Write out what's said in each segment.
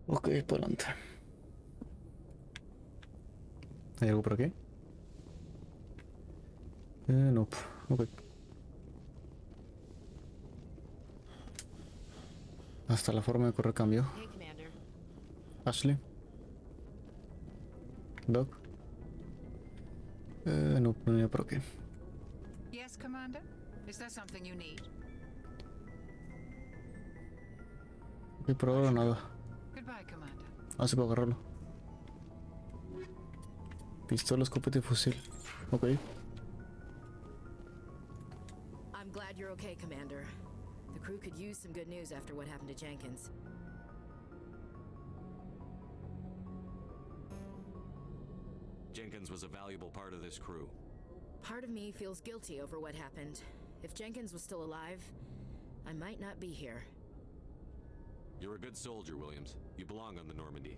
Ok, para adelante. ¿Hay algo por aquí? No. Ok. Hasta la forma de correr cambió. Hey, Commander. Ashley. Doc. No, no venía por aquí. Yes, Commander? Is there something you need? Ok, por ahora nada. Goodbye, Commander. Así para agarrarlo. Pistola, escopeta y fusil. Ok. I'm glad you're okay, Commander. The crew could use some good news after what happened to Jenkins. Jenkins was a valuable part of this crew. Part of me feels guilty over what happened. If Jenkins was still alive, I might not be here. You're a good soldier, Williams. You belong on the Normandy.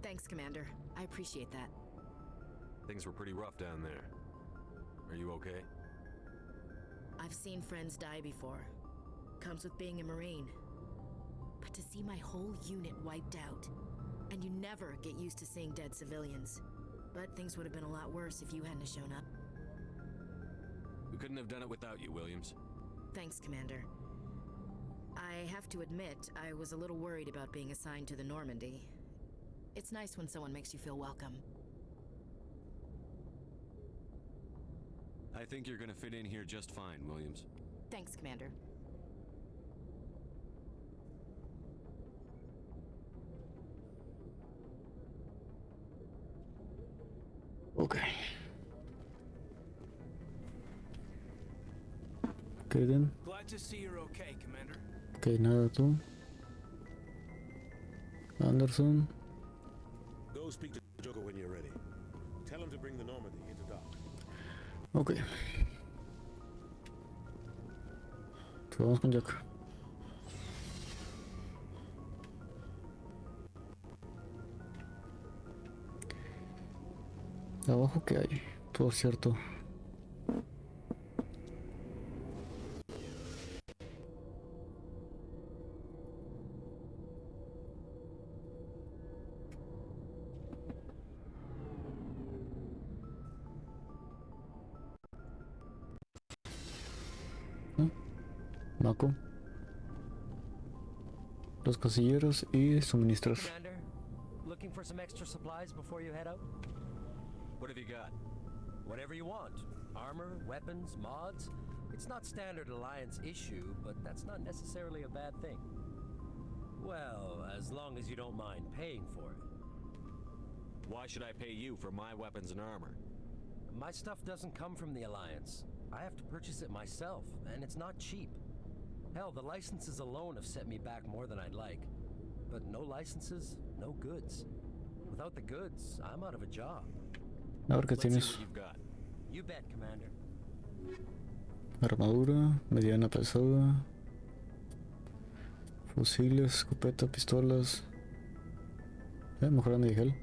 Thanks, Commander. I appreciate that. Things were pretty rough down there. Are you okay? I've seen friends die before. Comes with being a Marine. But to see my whole unit wiped out, and you never get used to seeing dead civilians. But things would have been a lot worse if you hadn't shown up. We couldn't have done it without you, Williams. Thanks, Commander. I have to admit, I was a little worried about being assigned to the Normandy. It's nice when someone makes you feel welcome. I think you're gonna fit in here just fine, Williams. Thanks, Commander. Ok. Ok, then. Glad to see you're okay, Commander. Ok, nada tú. Anderson. Go speak to Joker when you're ready. Tell him to bring the Normandy into dock. Ok. Pues vamos con Jack. Abajo que hay, todo cierto. Mako. Los casilleros y suministros. Commander, looking for some extra supplies before you head out? What have you got? Whatever you want. Armor, weapons, mods. It's not standard Alliance issue, but that's not necessarily a bad thing. Well, as long as you don't mind paying for it. Why should I pay you for my weapons and armor? My stuff doesn't come from the Alliance. I have to purchase it myself, and it's not cheap. Hell, the licenses alone have set me back more than I'd like. But no licenses, no goods. Without the goods, I'm out of a job. A ver qué Let's see tienes. what you've got. You bet, Commander. Armadura, mediana pesada. Fusiles, escopeta, pistolas. Mejorando de gel.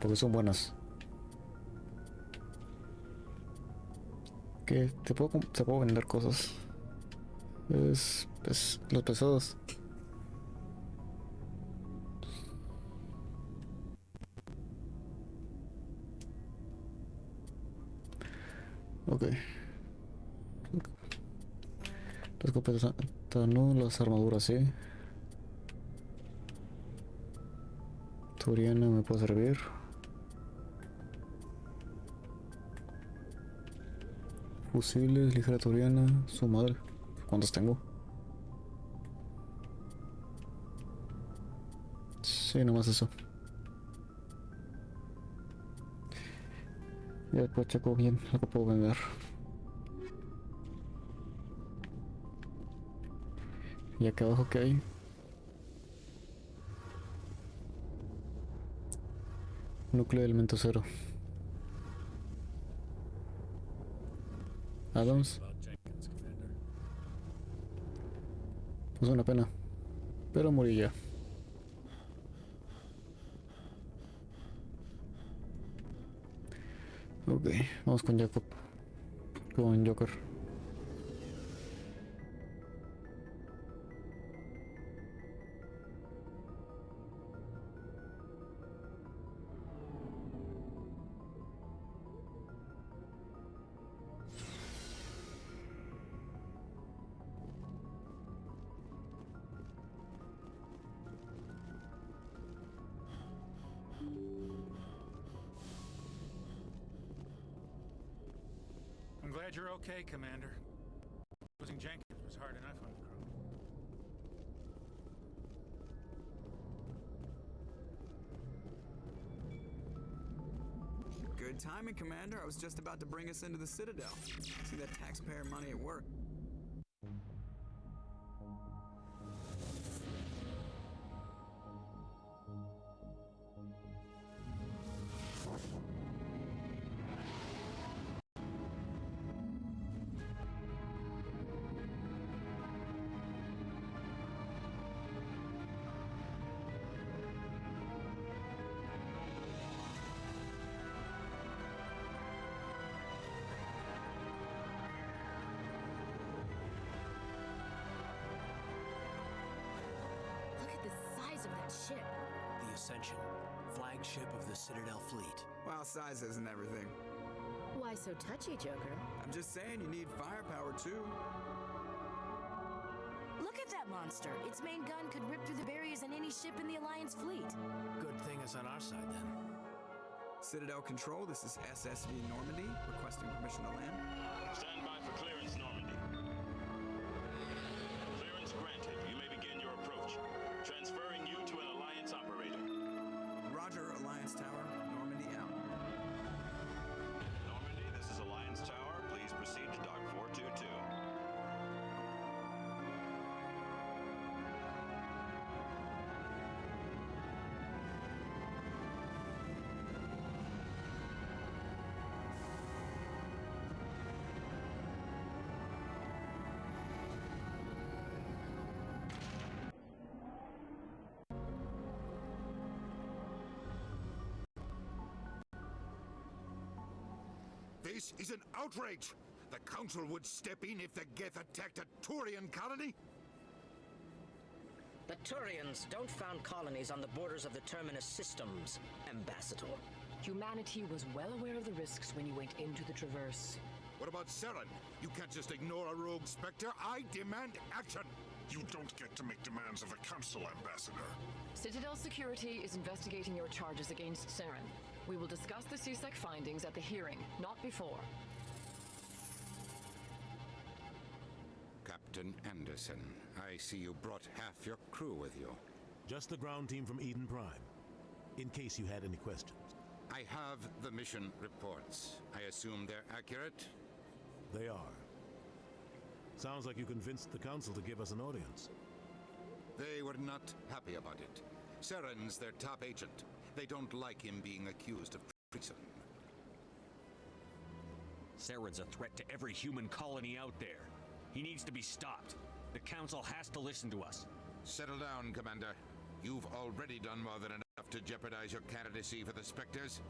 Porque son buenas. Que te puedo vender cosas. Es los pesados. Ok. Las escopetas no, las armaduras sí. Turiana me puede servir. Fusiles, ligera turiana, su madre. ¿Cuántos tengo? Sí, nomás eso. Ya después checo bien lo que puedo vender. Y acá abajo que hay. Núcleo de elemento cero. Adams. About Jenkins, Commander. Es una pena. Pero morí ya. Ok, vamos con Jacob. con Joker. I'm glad you're okay, Commander. Losing Jenkins was hard enough on the crew. Good timing, Commander. I was just about to bring us into the Citadel. See that taxpayer money at work. Look at the size of that ship. The Ascension, flagship of the Citadel fleet. Well, size isn't everything. Why so touchy, Joker? I'm just saying you need firepower, too. Look at that monster. Its main gun could rip through the barriers in any ship in the Alliance fleet. Good thing it's on our side then. Citadel Control, this is SSV Normandy, requesting permission to land. Stand by for clearance, Normandy. Clearance granted. You may begin your approach. Transferring you to an Alliance operator. Roger, Alliance Tower, Normandy out. Normandy, this is Alliance Tower. Please proceed to Dock 422. This is an outrage! The Council would step in if the Geth attacked a Turian colony? The Turians don't found colonies on the borders of the Terminus systems, Ambassador. Humanity was well aware of the risks when you went into the Traverse. What about Saren? You can't just ignore a rogue Spectre. I demand action! You don't get to make demands of the Council, Ambassador. Citadel Security is investigating your charges against Saren. We will discuss the CSEC findings at the hearing, not before. Captain Anderson, I see you brought half your crew with you. Just the ground team from Eden Prime, in case you had any questions. I have the mission reports. I assume they're accurate? They are. Sounds like you convinced the Council to give us an audience. They were not happy about it. Saren's their top agent. They don't like him being accused of treason. Saren's a threat to every human colony out there. He needs to be stopped. The Council has to listen to us. Settle down, Commander. You've already done more than enough to jeopardize your candidacy for the Spectres.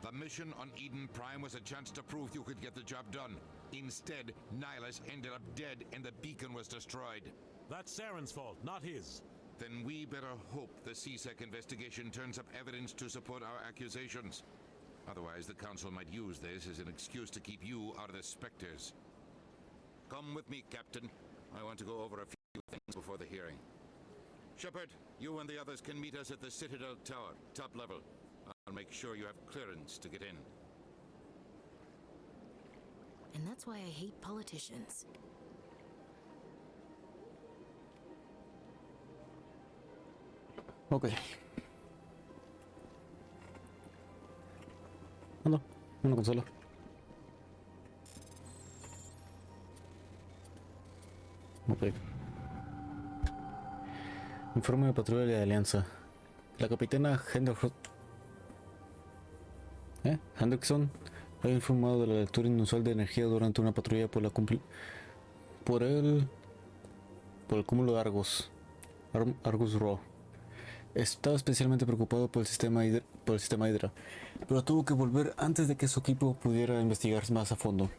The mission on Eden Prime was a chance to prove you could get the job done. Instead, Nihilus ended up dead and the beacon was destroyed. That's Saren's fault, not his. Then we better hope the CSEC investigation turns up evidence to support our accusations. Otherwise, the Council might use this as an excuse to keep you out of the Spectres. Come with me, Captain. I want to go over a few things before the hearing. Shepard, you and the others can meet us at the Citadel Tower, top level. I'll make sure you have clearance to get in. And that's why I hate politicians. Ok. Anda, una consola. Ok. Informe de patrulla de Alianza. La capitana Hendrickson ha informado de la lectura inusual de energía durante una patrulla por el cúmulo de Argus Raw. Estaba especialmente preocupado por el sistema Hydra, pero tuvo que volver antes de que su equipo pudiera investigar más a fondo.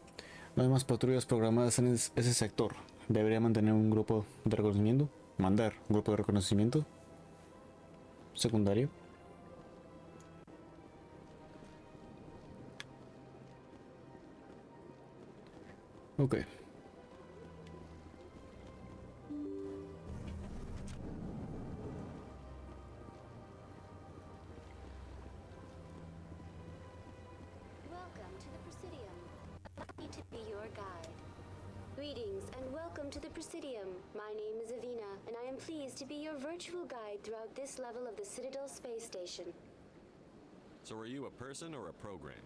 No hay más patrullas programadas en ese sector. Debería mantener un grupo de reconocimiento. Mandar un grupo de reconocimiento secundario. Ok. Greetings and welcome to the Presidium. My name is Avina, and I am pleased to be your virtual guide throughout this level of the Citadel space station. So are you a person or a program?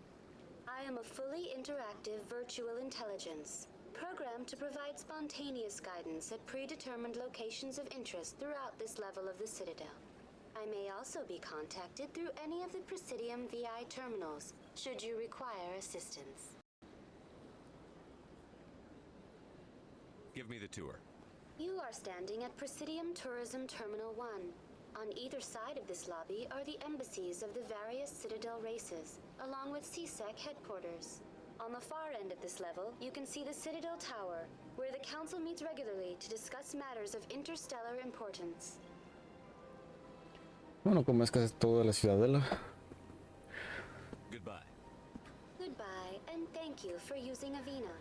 I am a fully interactive virtual intelligence, programmed to provide spontaneous guidance at predetermined locations of interest throughout this level of the Citadel. I may also be contacted through any of the Presidium VI terminals, should you require assistance. Give me the tour. You are standing at Presidium Tourism Terminal 1. On either side of this lobby are the embassies of the various Citadel races, along with CSEC headquarters. On the far end of this level, you can see the Citadel Tower, where the Council meets regularly to discuss matters of interstellar importance. Bueno, como es casi toda la ciudadela. Goodbye. Goodbye, and thank you for using Avina.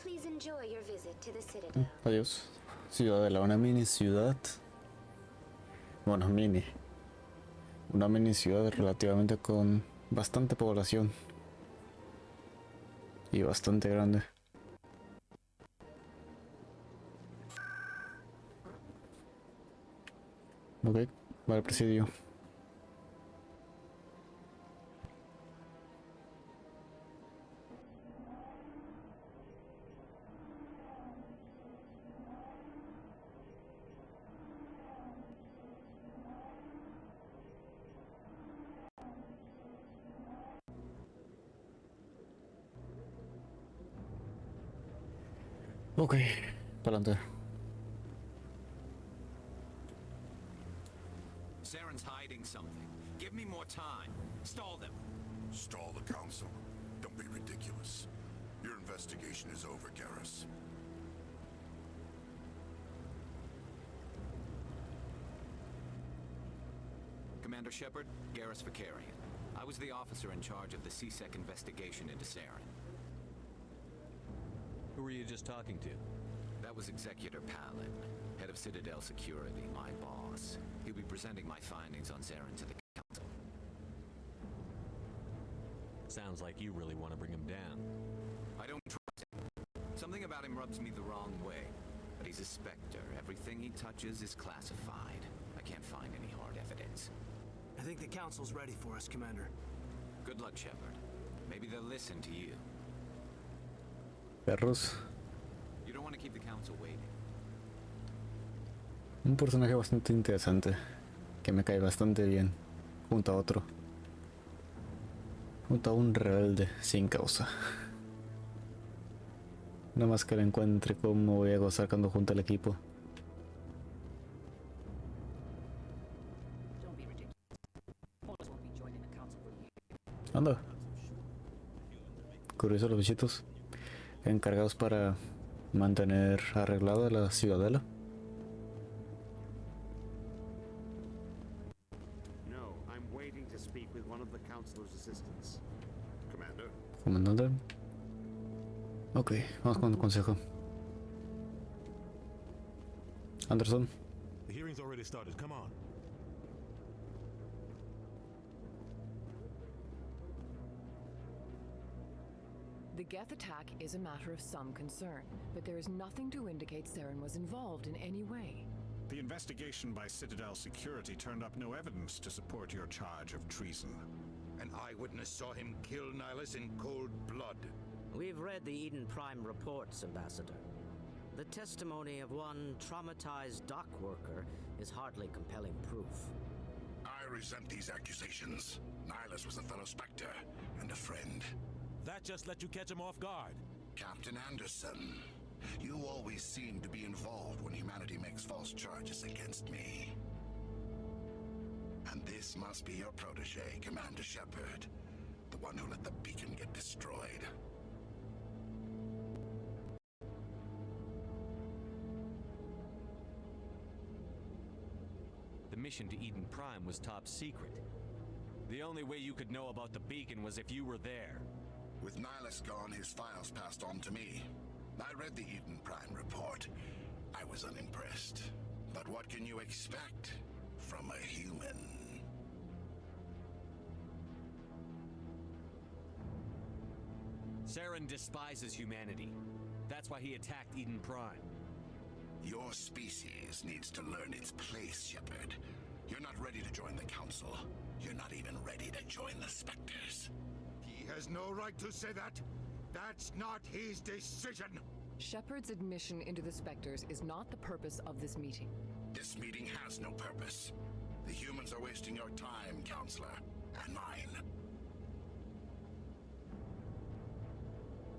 Please enjoy your visit to the Citadel. Adiós. Ciudadela, una mini ciudad. Bueno, mini. Una mini ciudad relativamente con bastante población. Y bastante grande. Ok, va al presidio. Ok, para adelante. Saren's hiding something. Give me more time. Stall them. Stall the council? Don't be ridiculous. Your investigation is over, Garrus. Commander Shepard, Garrus Vicarian. I was the officer in charge of the CSEC investigation into Saren. Who were you just talking to? That was Executor Palin, head of Citadel Security, my boss. He'll be presenting my findings on Saren to the council. Sounds like you really want to bring him down. I don't trust him. Something about him rubs me the wrong way. But he's a Spectre. Everything he touches is classified. I can't find any hard evidence. I think the council's ready for us, Commander. Good luck, Shepard. Maybe they'll listen to you. Perros. You don't want to keep the council waiting. Un personaje bastante interesante. Que me cae bastante bien. Junto a otro. Junto a un rebelde sin causa. Nada más que lo encuentre cómo voy a gozar cuando junte al equipo. Anda. Curioso los bichitos. Encargados para mantener arreglada la ciudadela. No, I'm waiting to speak with one of the councilor's assistants. Commander? Comandante. Ok, vamos con el consejo. Anderson. The hearing's already started. Come on. The Geth attack is a matter of some concern, but there is nothing to indicate Saren was involved in any way. The investigation by Citadel Security turned up no evidence to support your charge of treason. An eyewitness saw him kill Nihilus in cold blood. We've read the Eden Prime reports, Ambassador. The testimony of one traumatized dock worker is hardly compelling proof. I resent these accusations. Nihilus was a fellow Spectre and a friend. That just let you catch him off guard. Captain Anderson, you always seem to be involved when humanity makes false charges against me. And this must be your protege, Commander Shepard, the one who let the beacon get destroyed. mission to Eden Prime was top secret. The only way you could know about the beacon was if you were there. With Nihilus gone, his files passed on to me. I read the Eden Prime report. I was unimpressed. But what can you expect from a human? Saren despises humanity. That's why he attacked Eden Prime. Your species needs to learn its place, Shepard. You're not ready to join the Council. You're not even ready to join the Spectres. He has no right to say that. That's not his decision. Shepard's admission into the Spectres is not the purpose of this meeting. This meeting has no purpose. The humans are wasting your time, Counselor, and mine.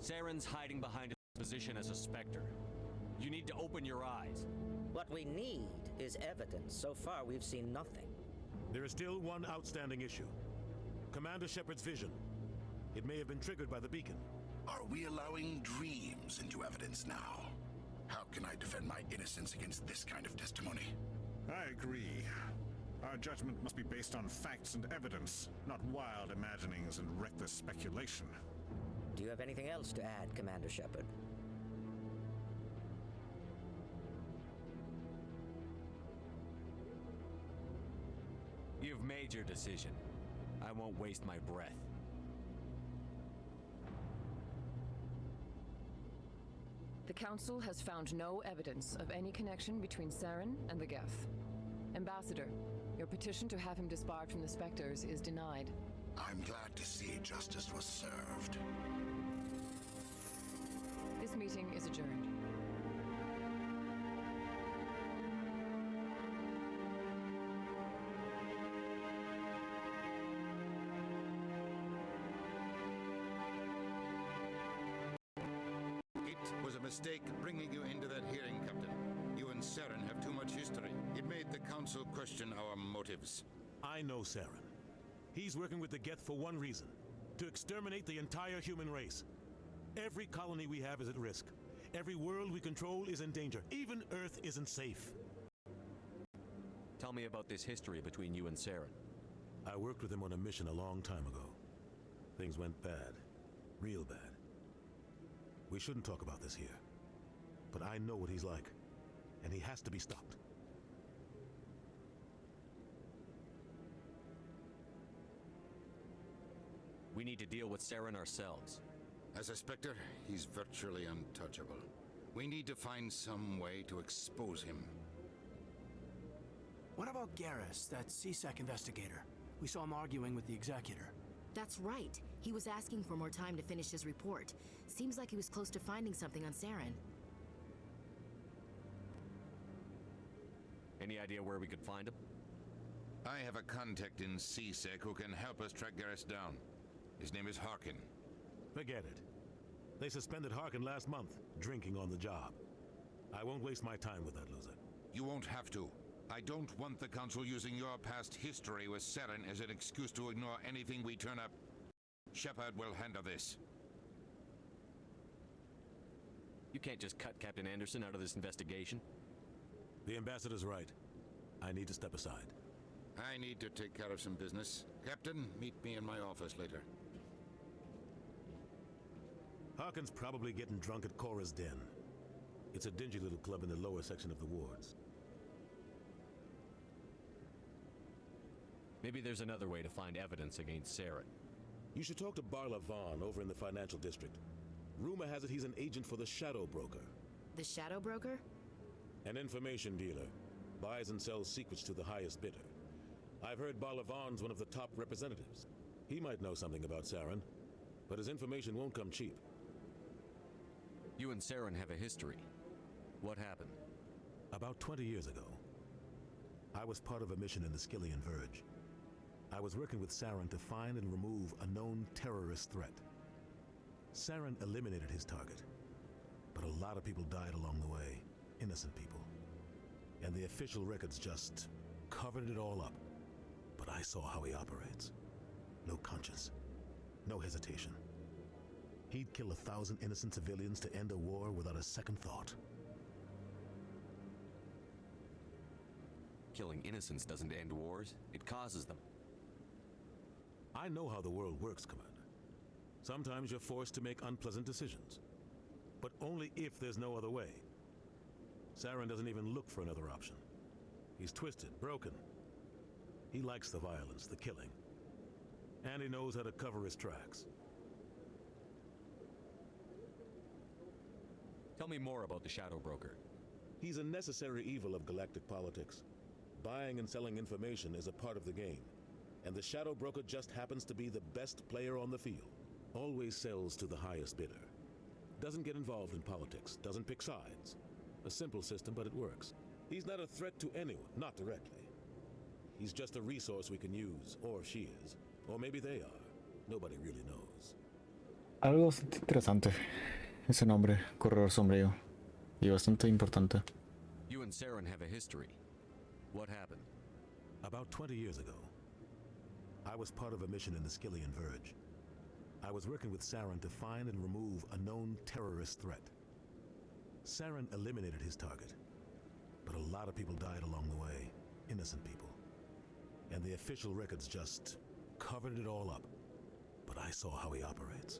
Saren's hiding behind his position as a Spectre. You need to open your eyes. What we need is evidence. So far, we've seen nothing. There is still one outstanding issue. Commander Shepard's vision. It may have been triggered by the beacon. Are we allowing dreams into evidence now? How can I defend my innocence against this kind of testimony? I agree. Our judgment must be based on facts and evidence, not wild imaginings and reckless speculation. Do you have anything else to add, Commander Shepard? You've made your decision. I won't waste my breath. The Council has found no evidence of any connection between Saren and the Geth. Ambassador, your petition to have him disbarred from the Spectres is denied. I'm glad to see justice was served. This meeting is adjourned. It was a mistake bringing you into that hearing, Captain. You and Saren have too much history. It made the Council question our motives. I know Saren. He's working with the Geth for one reason: to exterminate the entire human race. Every colony we have is at risk. Every world we control is in danger. Even Earth isn't safe. Tell me about this history between you and Saren. I worked with him on a mission a long time ago. Things went bad. Real bad. We shouldn't talk about this here. But I know what he's like, and he has to be stopped. We need to deal with Saren ourselves. As a Spectre, he's virtually untouchable. We need to find some way to expose him. What about Garrus, that CSEC investigator? We saw him arguing with the Executor. That's right. He was asking for more time to finish his report. Seems like he was close to finding something on Saren. Any idea where we could find him? I have a contact in CSEC who can help us track Garrus down. His name is Harkin. Forget it. They suspended Harkin last month, drinking on the job. I won't waste my time with that loser. You won't have to. I don't want the Council using your past history with Saren as an excuse to ignore anything we turn up. Shepard will handle this. You can't just cut Captain Anderson out of this investigation. The Ambassador's right. I need to step aside. I need to take care of some business. Captain, meet me in my office later. Harkin's probably getting drunk at Cora's Den. It's a dingy little club in the lower section of the wards. Maybe there's another way to find evidence against Saren. You should talk to Barla Vaughn over in the financial district. Rumor has it he's an agent for the Shadow Broker. The Shadow Broker? An information dealer. Buys and sells secrets to the highest bidder. I've heard Barla Vaughn's one of the top representatives. He might know something about Saren, but his information won't come cheap. You and Saren have a history. What happened? About 20 years ago, I was part of a mission in the Skillian Verge. I was working with Saren to find and remove a known terrorist threat. Saren eliminated his target, but a lot of people died along the way, innocent people. And the official records just covered it all up. But I saw how he operates. No conscience, no hesitation. He'd kill 1,000 innocent civilians to end a war without a second thought. killing innocents doesn't end wars, it causes them. I know how the world works, Commander. Sometimes you're forced to make unpleasant decisions. But only if there's no other way. Saren doesn't even look for another option. He's twisted, broken. He likes the violence, the killing. And he knows how to cover his tracks. Tell me more about the Shadow Broker. He's a necessary evil of galactic politics. Buying and selling information is a part of the game. And the Shadow Broker just happens to be the best player on the field. Always sells to the highest bidder. Doesn't get involved in politics, doesn't pick sides. A simple system, but it works. He's not a threat to anyone, not directly. He's just a resource we can use, or she is. Or maybe they are. Nobody really knows. Algo bastante interesante. Ese nombre, Corredor Sombrío. Y bastante importante. You and Saren have a history. What happened? About 20 years ago, I was part of a mission in the Skillian Verge. I was working with Saren to find and remove a known terrorist threat. Saren eliminated his target, but a lot of people died along the way, innocent people. And the official records just covered it all up. But I saw how he operates.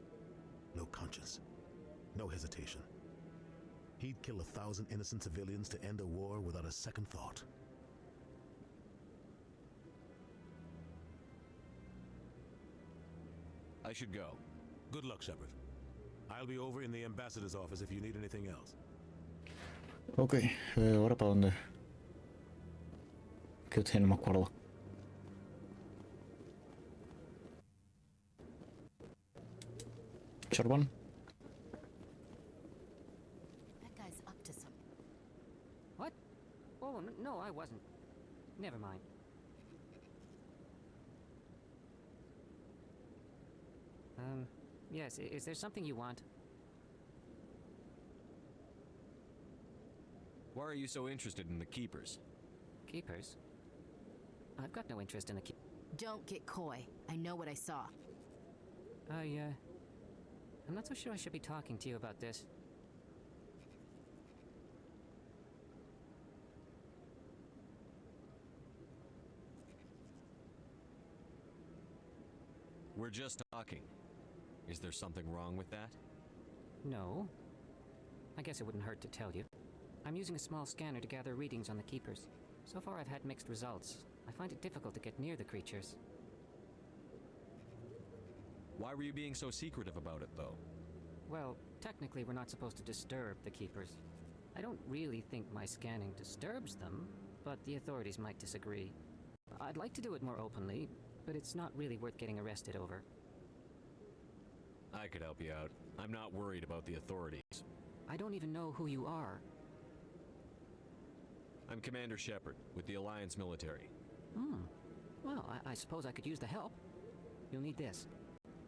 No conscience, no hesitation. He'd kill 1,000 innocent civilians to end a war without a second thought. I should go. Good luck, Shepard. I'll be over in the ambassador's office if you need anything else. Ok, ahora para dónde. Que no me acuerdo. Chorban. That guy's up to something. What? Oh, no, I wasn't. Never mind. Yes, is there something you want? Why are you so interested in the Keepers? Keepers? I've got no interest in the Don't get coy. I know what I saw. I'm not so sure I should be talking to you about this. We're just talking. Is there something wrong with that? No. I guess it wouldn't hurt to tell you. I'm using a small scanner to gather readings on the Keepers. So far I've had mixed results. I find it difficult to get near the creatures. Why were you being so secretive about it, though? Well, technically we're not supposed to disturb the Keepers. I don't really think my scanning disturbs them, but the authorities might disagree. I'd like to do it more openly, but it's not really worth getting arrested over. I could help you out. I'm not worried about the authorities. I don't even know who you are. I'm Commander Shepard, with the Alliance military. Well, I suppose I could use the help. You'll need this.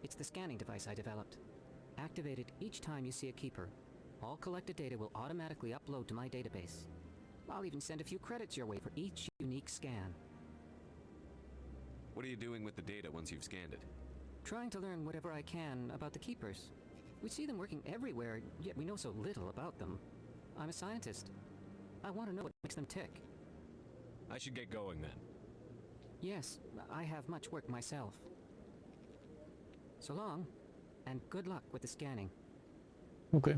It's the scanning device I developed. Activate it each time you see a Keeper. All collected data will automatically upload to my database. I'll even send a few credits your way for each unique scan. What are you doing with the data once you've scanned it? Trying to learn whatever I can about the Keepers. We see them working everywhere, yet we know so little about them. I'm a scientist. I want to know what makes them tick. I should get going then. Yes, I have much work myself. So long, and good luck with the scanning. Ok,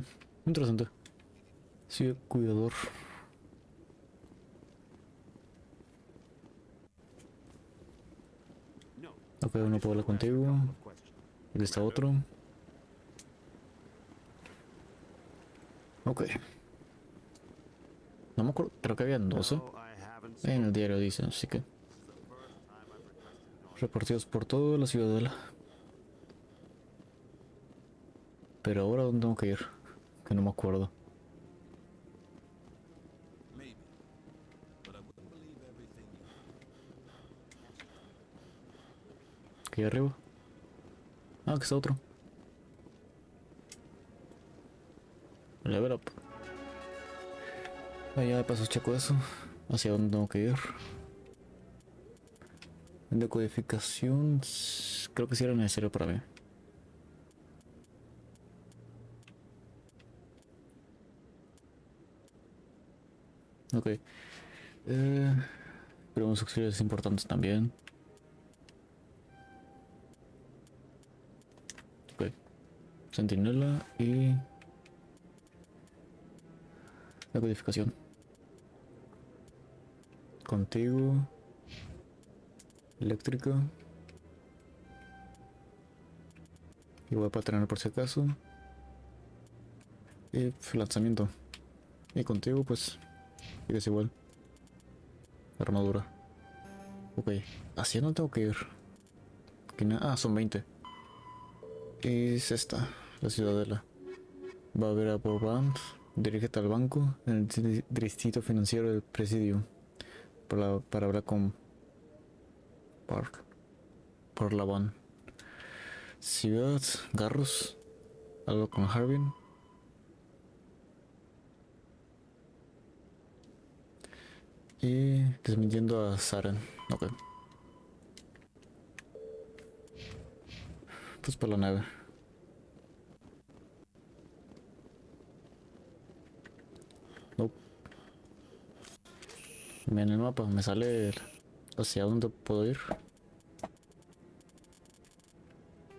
interesante. Sí, cuidador. Ok, no puedo hablar contigo. Aquí está otro. Ok. No me acuerdo, creo que habían 12. En el diario dice, así que. Repartidos por toda la ciudadela. Pero ahora, ¿dónde tengo que ir? Que no me acuerdo. Aquí arriba. Ah, que está otro. Level up. Ah, ya de paso checo eso. Hacia dónde tengo que ir. En decodificación. Creo que sí era necesario para mí. Ok. Primeros auxilios importantes también. Ok. Centinela y... la codificación. Contigo. Eléctrica. Igual para tener por si acaso. Y lanzamiento. Y contigo pues sigues igual. Armadura. Ok. Hacia no tengo que ir. Son 20. Y es esta. La ciudadela. Va a ver a Borband. Dirígete al banco en el distrito financiero del presidio. Para hablar con por la van. Ciudad, Garros, algo con Harbin. Y desmintiendo a Saren. Ok. Pues por la nave. Nope. En el mapa me sale hacia dónde puedo ir.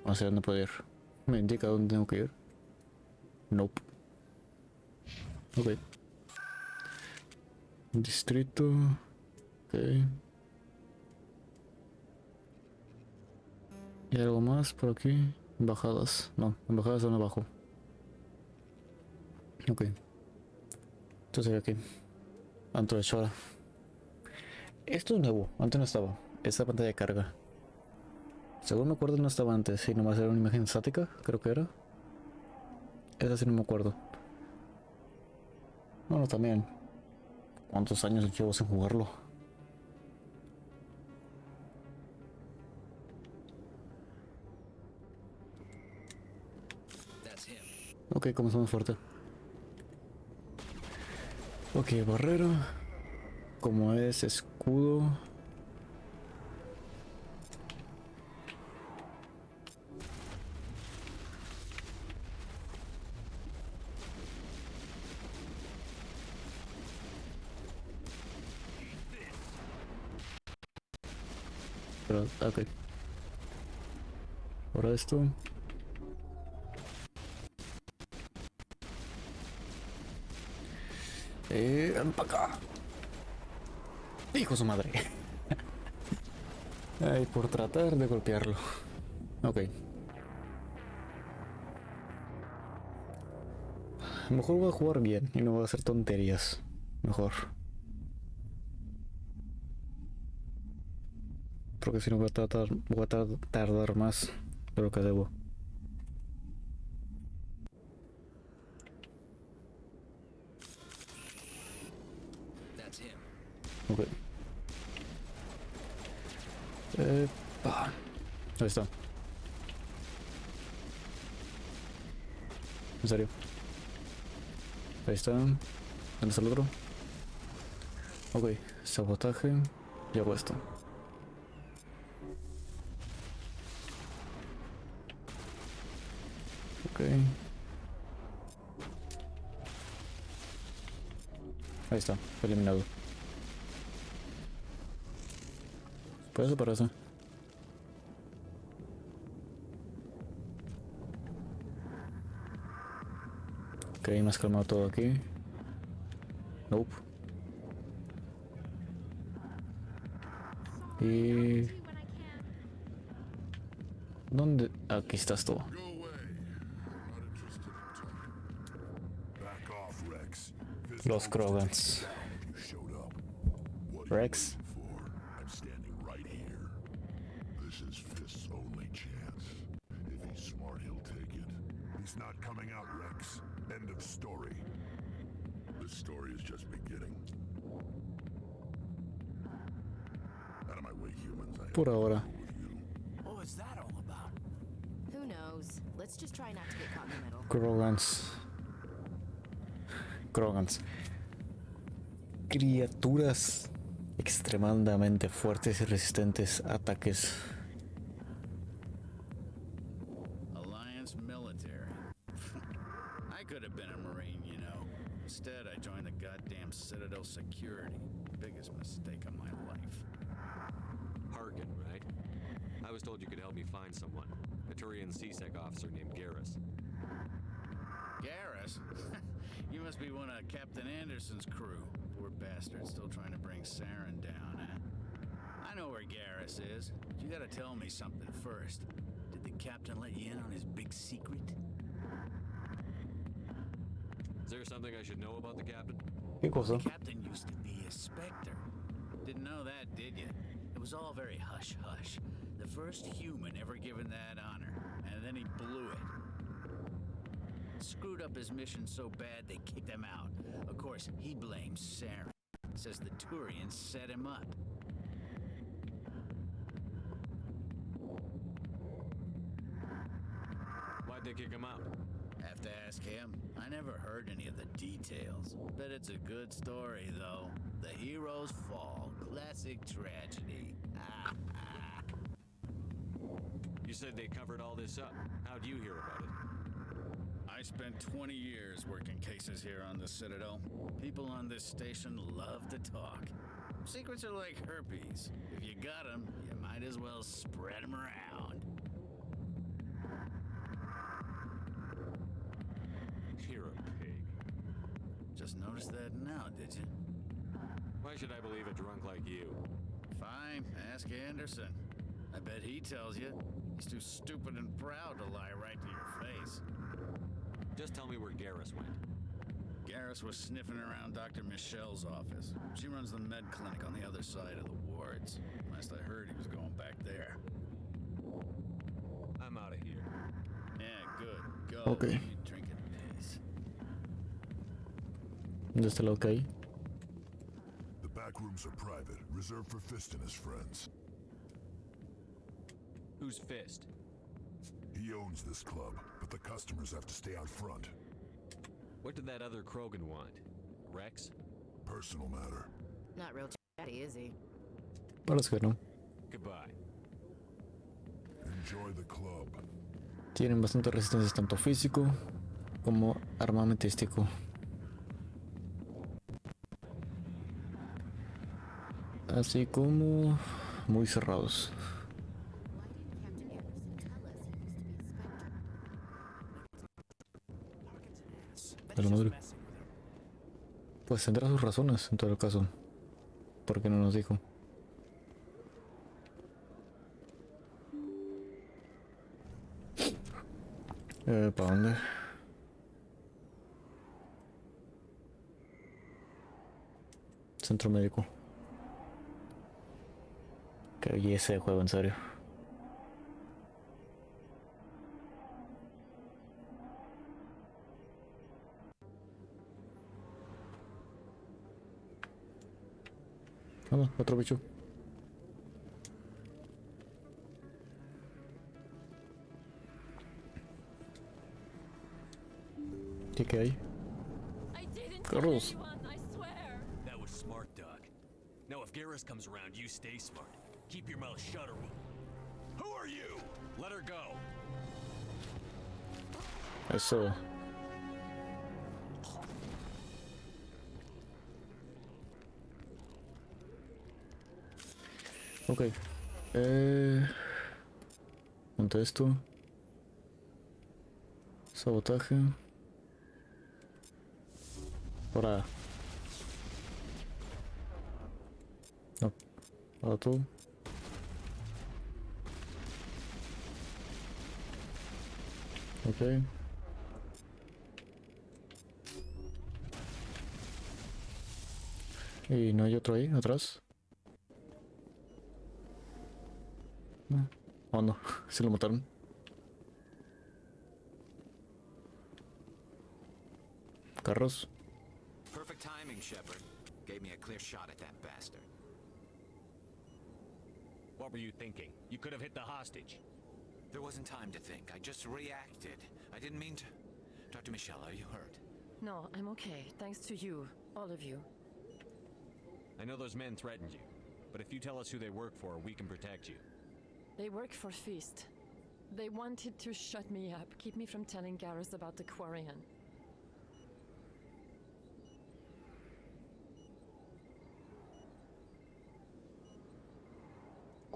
Hacia dónde puedo ir. Me indica dónde tengo que ir. Nope. Ok. Distrito. Ok. ¿Y algo más por aquí? Embajadas. No, embajadas son abajo. Ok. Entonces aquí. Anto de Shora. Esto es nuevo. Antes no estaba. Esta pantalla de carga. Según me acuerdo no estaba antes. Y nomás era una imagen estática. Creo que era. Esa sí no me acuerdo. Bueno, también. ¿Cuántos años llevo sin jugarlo? Ok, comenzamos fuerte. Ok, barrera. Como es escudo. Pero, ok. Ahora esto. Ven para acá. Hijo de su madre. Ay, por tratar de golpearlo. Ok. Mejor voy a jugar bien y no voy a hacer tonterías. Mejor. Porque si no voy a tardar más de lo que debo. Ok. Ahí está. En serio. Ahí está. ¿Dónde está el otro? Ok. Sabotaje. Y hago esto. Ok. Ahí está. Eliminado. Pues eso parece. Ok, más calmado todo aquí. Nope. Y... ¿dónde? Aquí estás tú. Los Krogans. Rex. I'm standing right here. This is Fist's only chance. If he's smart, he'll take it. He's not coming out, Rex. End of story. The story is just beginning. Out of my way, humans. Por ahora. What was that all about? Who knows? Let's just try not to get caught in the middle. Krogans. Krogans. Criaturas extremadamente fuertes y resistentes a ataques. Alliance military. I could have been a Marine, you know. Instead, I joined the goddamn damn Citadel security. Biggest mistake of my life. Hargan, right? I was told you could help me find someone. A Turian CSEC officer named Garrus. Garrus? You must be one of Captain Anderson's crew. Poor bastard, still trying to bring Saren down, huh? I know where Garrus is, but you gotta tell me something first. Did the captain let you in on his big secret? Is there something I should know about the captain? The captain used to be a Spectre. Didn't know that, did you? It was all very hush-hush. The first human ever given that honor, and then he blew it. Screwed up his mission so bad they kicked him out. Of course, he blames Saren. Says the Turians set him up. Why'd they kick him out? Have to ask him. I never heard any of the details. Bet it's a good story, though. The hero's fall. Classic tragedy. You said they covered all this up. How'd you hear about it? I spent 20 years working cases here on the Citadel. People on this station love to talk. Secrets are like herpes. If you got them, you might as well spread them around. You're a pig. Just noticed that now, did you? Why should I believe a drunk like you? Fine, ask Anderson. I bet he tells you. He's too stupid and proud to lie right to your face. Just tell me where Garrus went. Garrus was sniffing around Dr. Michelle's office. She runs the med clinic on the other side of the wards. Last I heard, he was going back there. I'm out of here. Yeah, good. Go. Okay. You drink in peace. ¿Dónde está lo que hay? The back rooms are private, reserved for Fist and his friends. Who's Fist? He owns this club, but the customers have to stay out front. What did that other Krogan want? Rex? Personal matter. Not real chatty, is he? Parece que no. Goodbye. Enjoy the club. Tienen bastante resistencia tanto físico como armamentístico. Así como muy cerrados. De la madre. Pues tendrá sus razones en todo caso. ¿Por qué no nos dijo? ¿Para dónde? Centro médico. Qué belleza de juego, en serio. Vamos, otro bicho. ¿Qué hay? Carros. That was smart, Doc. Now if Garrus comes around, you stay smart. Keep your mouth shut or Who are you? Let her go. Eso. Ok. Monta esto. Sabotaje. Ahora. No. Ahora tú. Ok. Y no hay otro ahí atrás. No. Oh no, se lo mataron. Carros. Perfect timing, Shepard. Gave me a clear shot at that bastard. What were you thinking? You could have hit the hostage. There wasn't time to think. I just reacted. I didn't mean to. Dr. Michelle, are you hurt? No, I'm okay. Thanks to you. All of you. I know those men threatened you, but if you tell us who they work for, we can protect you. They work for Feast. They wanted to shut me up, keep me from telling Garrus about the Quarian.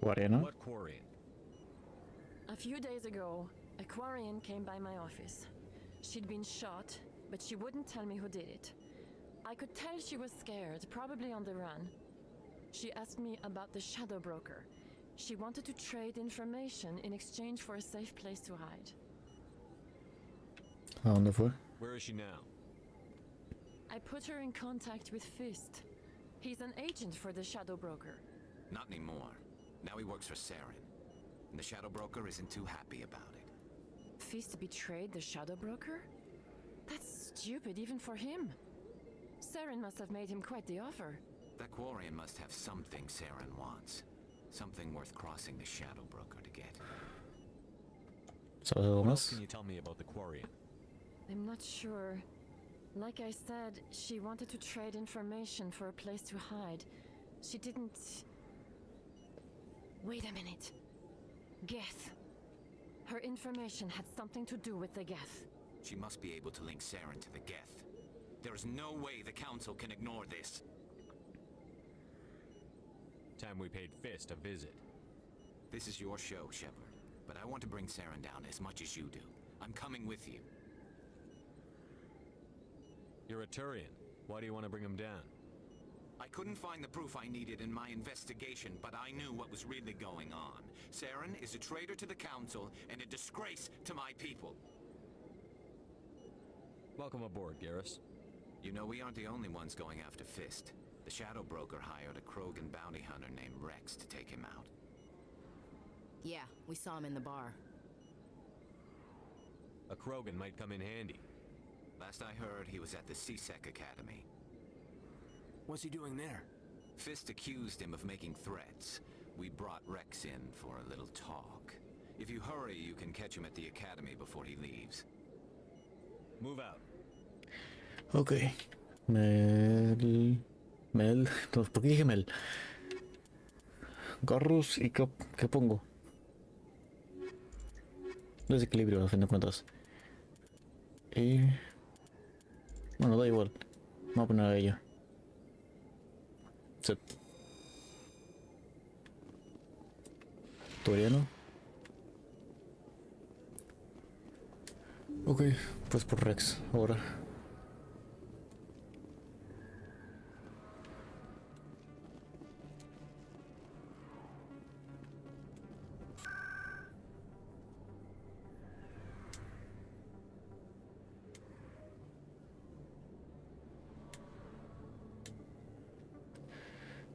Quariano. What Quarian? A few days ago, a Quarian came by my office. She'd been shot, but she wouldn't tell me who did it. I could tell she was scared, probably on the run. She asked me about the Shadow Broker. She wanted to trade information in exchange for a safe place to hide. ¿A dónde fue? Where is she now? I put her in contact with Fist. He's an agent for the Shadow Broker. Not anymore. Now he works for Saren. And the Shadow Broker isn't too happy about it. Fist betrayed the Shadow Broker? That's stupid even for him. Saren must have made him quite the offer. That Quarian must have something Saren wants. Something worth crossing the Shadow Broker to get. ¿Sabes algo What else más? can you tell me about the Quarian? I'm not sure. Like I said, she wanted to trade information for a place to hide. She didn't... Wait a minute. Geth. Her information had something to do with the Geth. She must be able to link Saren to the Geth. There is no way the Council can ignore this. Time we paid Fist a visit. This is your show, Shepard. But I want to bring Saren down as much as you do. I'm coming with you. You're a Turian. Why do you want to bring him down? I couldn't find the proof I needed in my investigation, but I knew what was really going on. Saren is a traitor to the Council and a disgrace to my people. Welcome aboard, Garrus. You know, we aren't the only ones going after Fist. The Shadow Broker hired a Krogan bounty hunter named Rex to take him out. Yeah, we saw him in the bar. A Krogan might come in handy. Last I heard, he was at the CSEC Academy. What's he doing there? Fist accused him of making threats. We brought Rex in for a little talk. If you hurry, you can catch him at the Academy before he leaves. Move out. Ok. Mel. ¿Por qué dije Mel? Garrus y ¿qué pongo? Desequilibrio, a fin de cuentas. Y... bueno, da igual. Vamos a poner a ella. Set. Toriano. Ok, pues por Rex, ahora.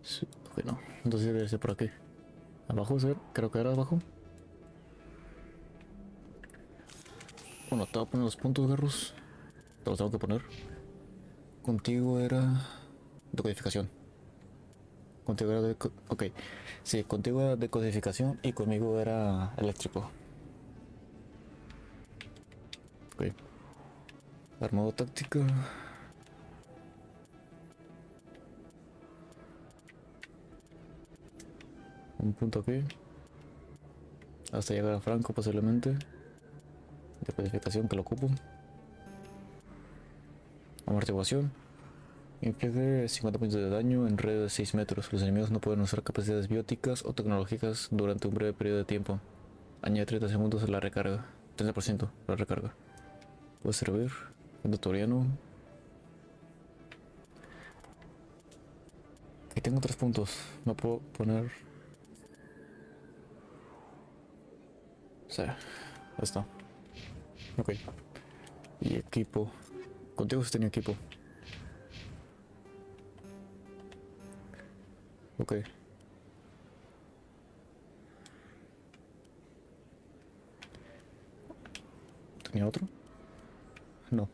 Sí, ok, no. Entonces debe ser por aquí. Abajo, creo que era abajo. Bueno, te voy a poner los puntos, Garrus. Te los tengo que poner. Contigo era decodificación. Contigo era ok. Sí, contigo era decodificación y conmigo era eléctrico. Ok. Armado táctica. Un punto aquí. Hasta llegar a Franco posiblemente. Decodificación que lo ocupo. Amortiguación. Inflige 50 puntos de daño en radio de 6 metros. Los enemigos no pueden usar capacidades bióticas o tecnológicas durante un breve periodo de tiempo. Añade 30 segundos a la recarga. 30% la recarga. Puede servir. Toriano. Aquí tengo 3 puntos. No puedo poner. Sí, ya está. Ok. Y equipo. Contigo sí tenía equipo. Ok. ¿Tenía otro? No.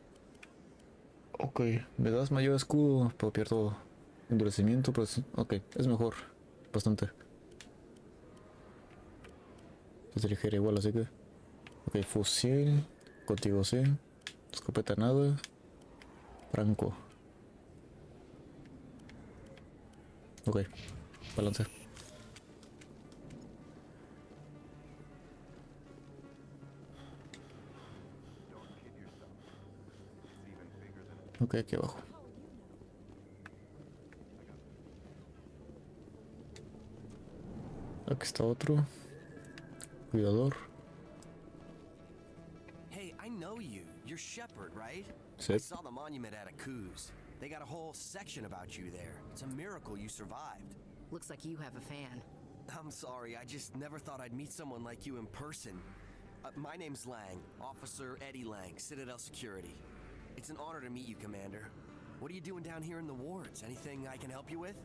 Ok. Me das mayor escudo, pero pierdo endurecimiento, pues. Ok, es mejor. Bastante. Es ligera igual, así que. Ok, fusil. Contigo sí. Escopeta nada. Franco. Ok, balance. Ok, aquí abajo. Aquí está otro. Cuidador. Hey, I know you. You're Shepard, right? Sí. I saw the monument at Akuz. They got a whole section about you there. It's a miracle you survived. Looks like you have a fan. I'm sorry, I just never thought I'd meet someone like you in person. My name's Lang, Officer Eddie Lang, Citadel Security. It's an honor to meet you, Commander. What are you doing down here in the wards? Anything I can help you with?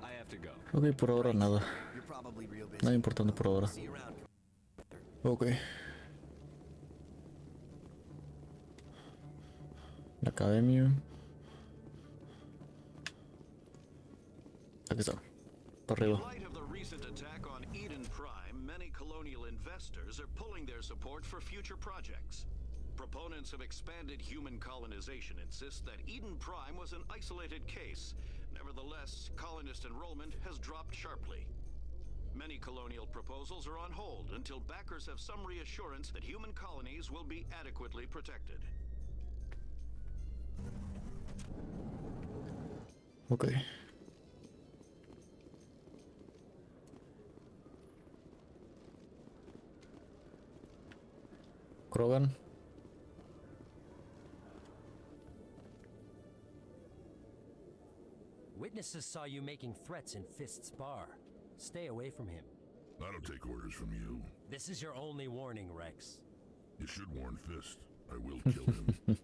I have to go. Ok, por ahora nada. You're probably real busy. Nada importante por ahora. See you around. Ok. La academia. Aquí está. Para arriba. In light of the recent attack on Eden Prime, many colonial investors are pulling their support for future projects. Proponents of expanded human colonization insist that Eden Prime was an isolated case. Nevertheless, colonist enrollment has dropped sharply. Many colonial proposals are on hold until backers have some reassurance that human colonies will be adequately protected. Ok. Krogan. Witnesses saw you making threats in Fist's bar. Stay away from him. I don't take orders from you. This is your only warning, Rex. You should warn Fist. I will kill him.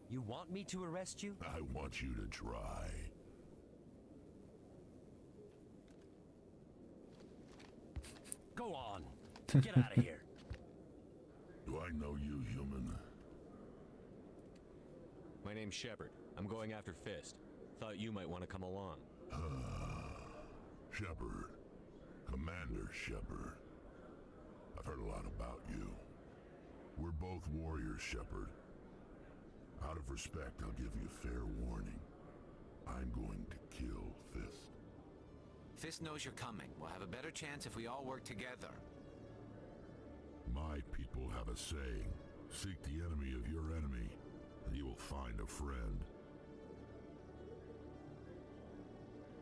You want me to arrest you? I want you to try. Go on. Get out of here. Do I know you, human? My name's Shepard. I'm going after Fist. Thought you might want to come along. Shepard. Commander Shepard. I've heard a lot about you. We're both warriors, Shepard. Out of respect, I'll give you fair warning. I'm going to kill Fist. Fist knows you're coming. We'll have a better chance if we all work together. My people have a saying. Seek the enemy of your enemy, and you will find a friend.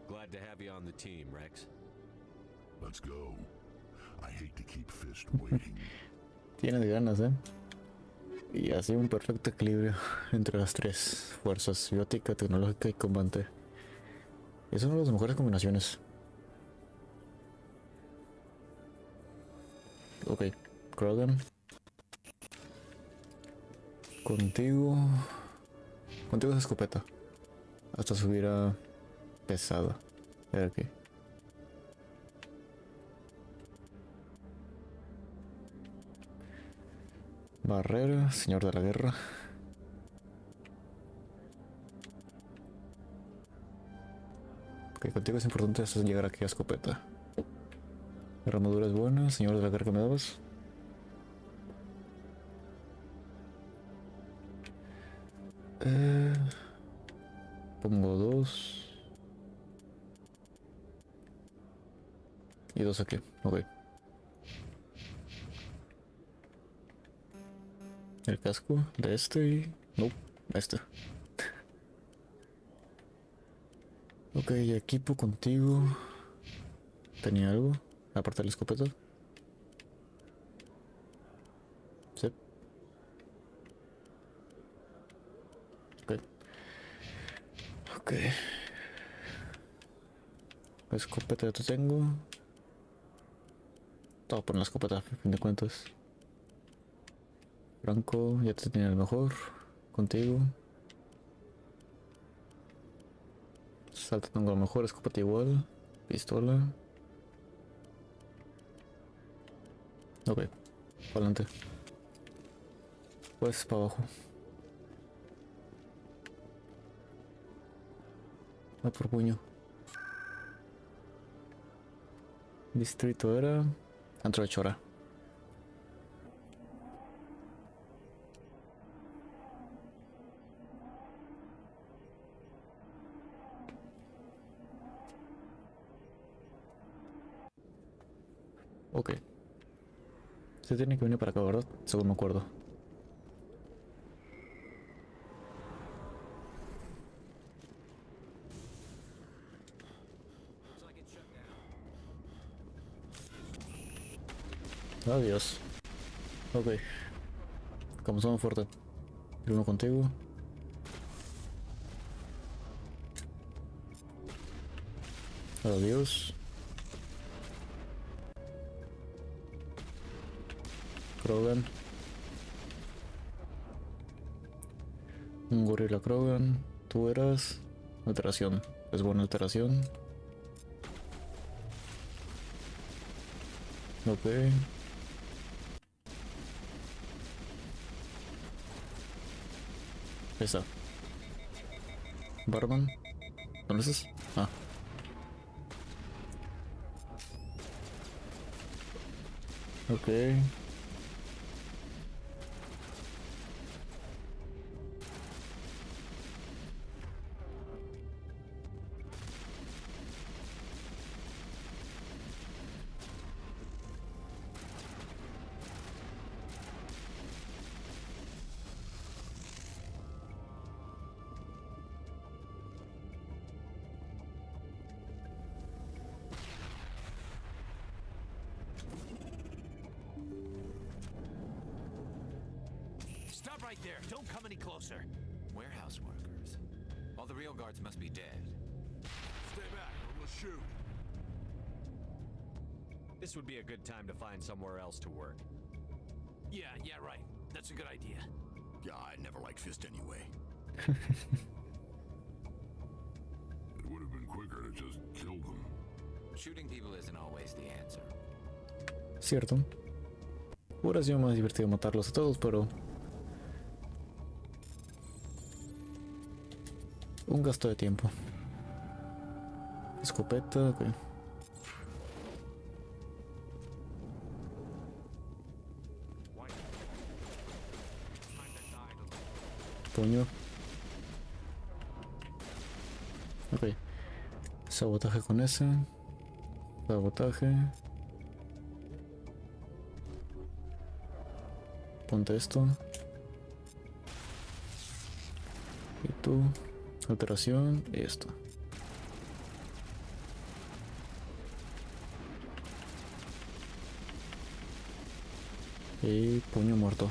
Glad to have you on the team, Rex. Let's go. I hate to keep Fist waiting. Tienes ganas, Y así un perfecto equilibrio entre las tres fuerzas, biótica, tecnológica y combate. Es una de las mejores combinaciones. Ok, Krogan. Contigo es escopeta. Hasta subir a pesada. A ver aquí. Barrera, señor de la guerra. Ok, contigo es importante hasta llegar aquí a escopeta. La armadura es buena, señor de la guerra que me dabas. Pongo 2. Y 2 aquí, ok. El casco de este y... no, este. Ok, equipo contigo. ¿Tenía algo? Aparte de la escopeta. Sí. Ok. Ok. La escopeta ya te tengo. Te voy a poner la escopeta a fin de cuentas. Franco, ya te tenía el mejor. Contigo. Salto tengo lo mejor, escopeta igual. Pistola. Ok, para adelante. Pues para abajo. Va por puño. Distrito era Antro de Chora. Ok. Se tiene que venir para acá, ¿verdad? Según me acuerdo. Looks like it's Adiós. Ok. Comenzamos fuerte. Primero contigo. Adiós. Krogan. Un gorila Krogan. Tú eras alteración. Es buena alteración. Ok. Ahí está. Barman. ¿Dónde estás? Ah. Ok. Stop right there. Don't come any closer. Warehouse workers. All the real guards must be dead. Stay back, or we'll shoot. This would be a good time to find somewhere else to work. Yeah, right. That's a good idea. Yeah, I never liked Fist anyway. It would have been quicker to just kill them. Shooting people isn't always the answer. Cierto. Hubiera sido más divertido matarlos a todos, pero... un gasto de tiempo. Escopeta, ok. Puño. Ok. Sabotaje con ese. Sabotaje. Ponte esto. Y tú. Alteración y esto. Y puño muerto.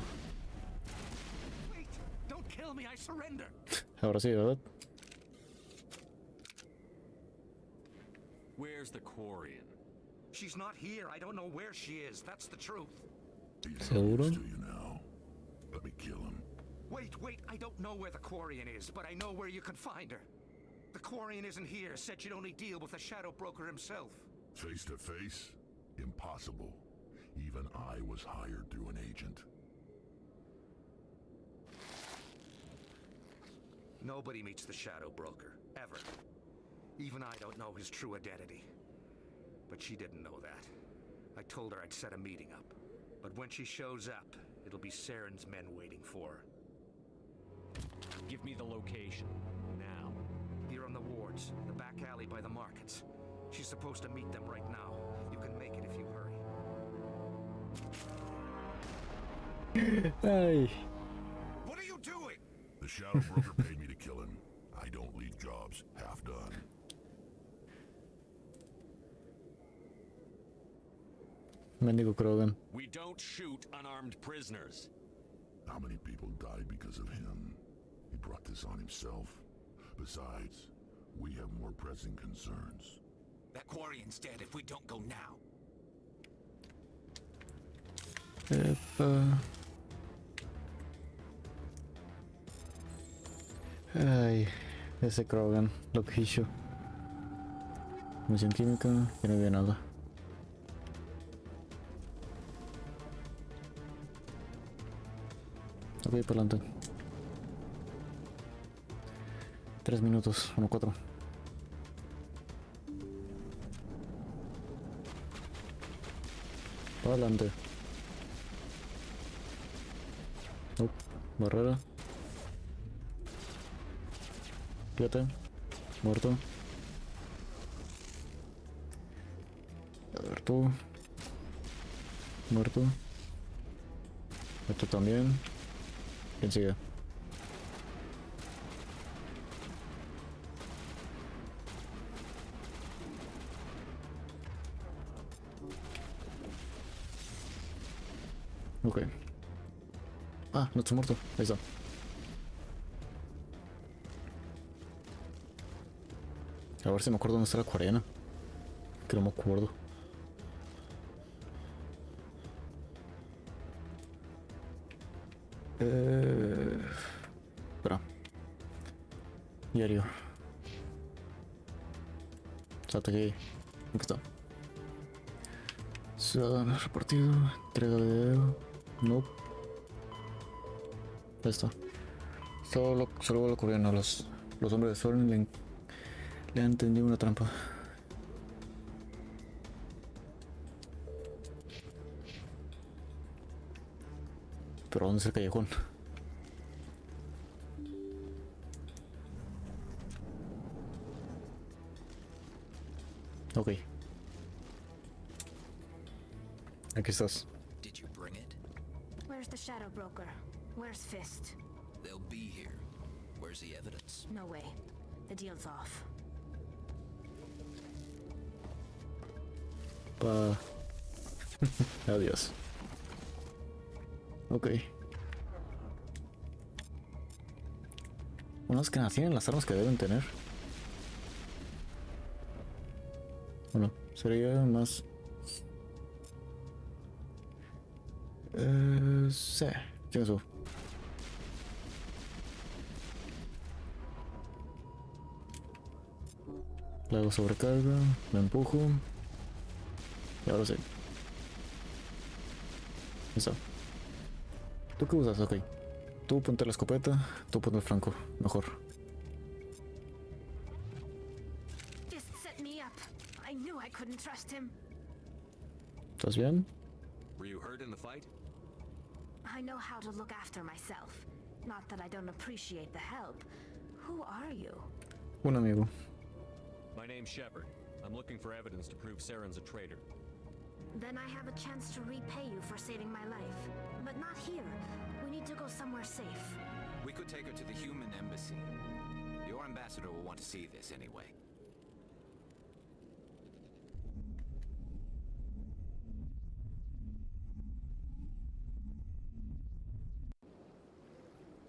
Ahora sí, ¿verdad? Where's the Quarian? She's not here. I don't know where she is. That's the truth. ¿Seguro? Let me kill him. Wait, I don't know where the Quarian is, but I know where you can find her. The Quarian isn't here, said she'd only deal with the Shadow Broker himself. Face to face? Impossible. Even I was hired through an agent. Nobody meets the Shadow Broker, ever. Even I don't know his true identity. But she didn't know that. I told her I'd set a meeting up. But when she shows up, it'll be Saren's men waiting for her. Give me the location, now. Here on the wards, the back alley by the markets. She's supposed to meet them right now. You can make it if you hurry. Ay. What are you doing? The Shadow Broker paid me to kill him. I don't leave jobs half done. Mendigo Krogan. We don't shoot unarmed prisoners. How many people died because of him? He brought this on himself. Besides, we have more pressing concerns. That Quarian's dead if we don't go now. Epa. Ay, ese Krogan, lo que hizo. Misión química, que no había nada. Ok, para adelante. 3 minutos, 1-4. Para adelante. Barrera. Fíjate. Muerto. A ver tú. Muerto. Esto también. ¿Quién sigue? Ok. Ah, no estoy muerto. Ahí está. A ver si me acuerdo dónde está la acuariana. Que no me acuerdo. Espera. Diario. Salta aquí. Aquí está. Ciudadano repartido. Entrega de video. No. Ahí está. Solo lo ocurrieron. Los hombres de Soren le han tendido una trampa. Pero ¿dónde es el callejón? Ok. Aquí estás. Did you bring it? Where's the shadow broker? Where's Fist? They'll be here. Where's the evidence? No way. The deal's off. Adiós. Ok. Unos que tienen las armas que deben tener. Bueno, sería más... sí, tiene eso. Le hago sobrecarga, me empujo. Y ahora sí. Eso. ¿Tú qué usas? Ok. Tú ponte la escopeta, tú ponte el franco. Mejor. Just set me up. I knew I couldn't trust him. ¿Estás bien? Were you hurt in the fight? I know how to look after myself. Not that I don't appreciate the help. Who are you? Un amigo. My name's Shepard. I'm looking for evidence to prove Saren's a traitor. Then I have a chance to repay you for saving my life. But not here. We need to go somewhere safe. We could take her to the human embassy. Your ambassador will want to see this anyway.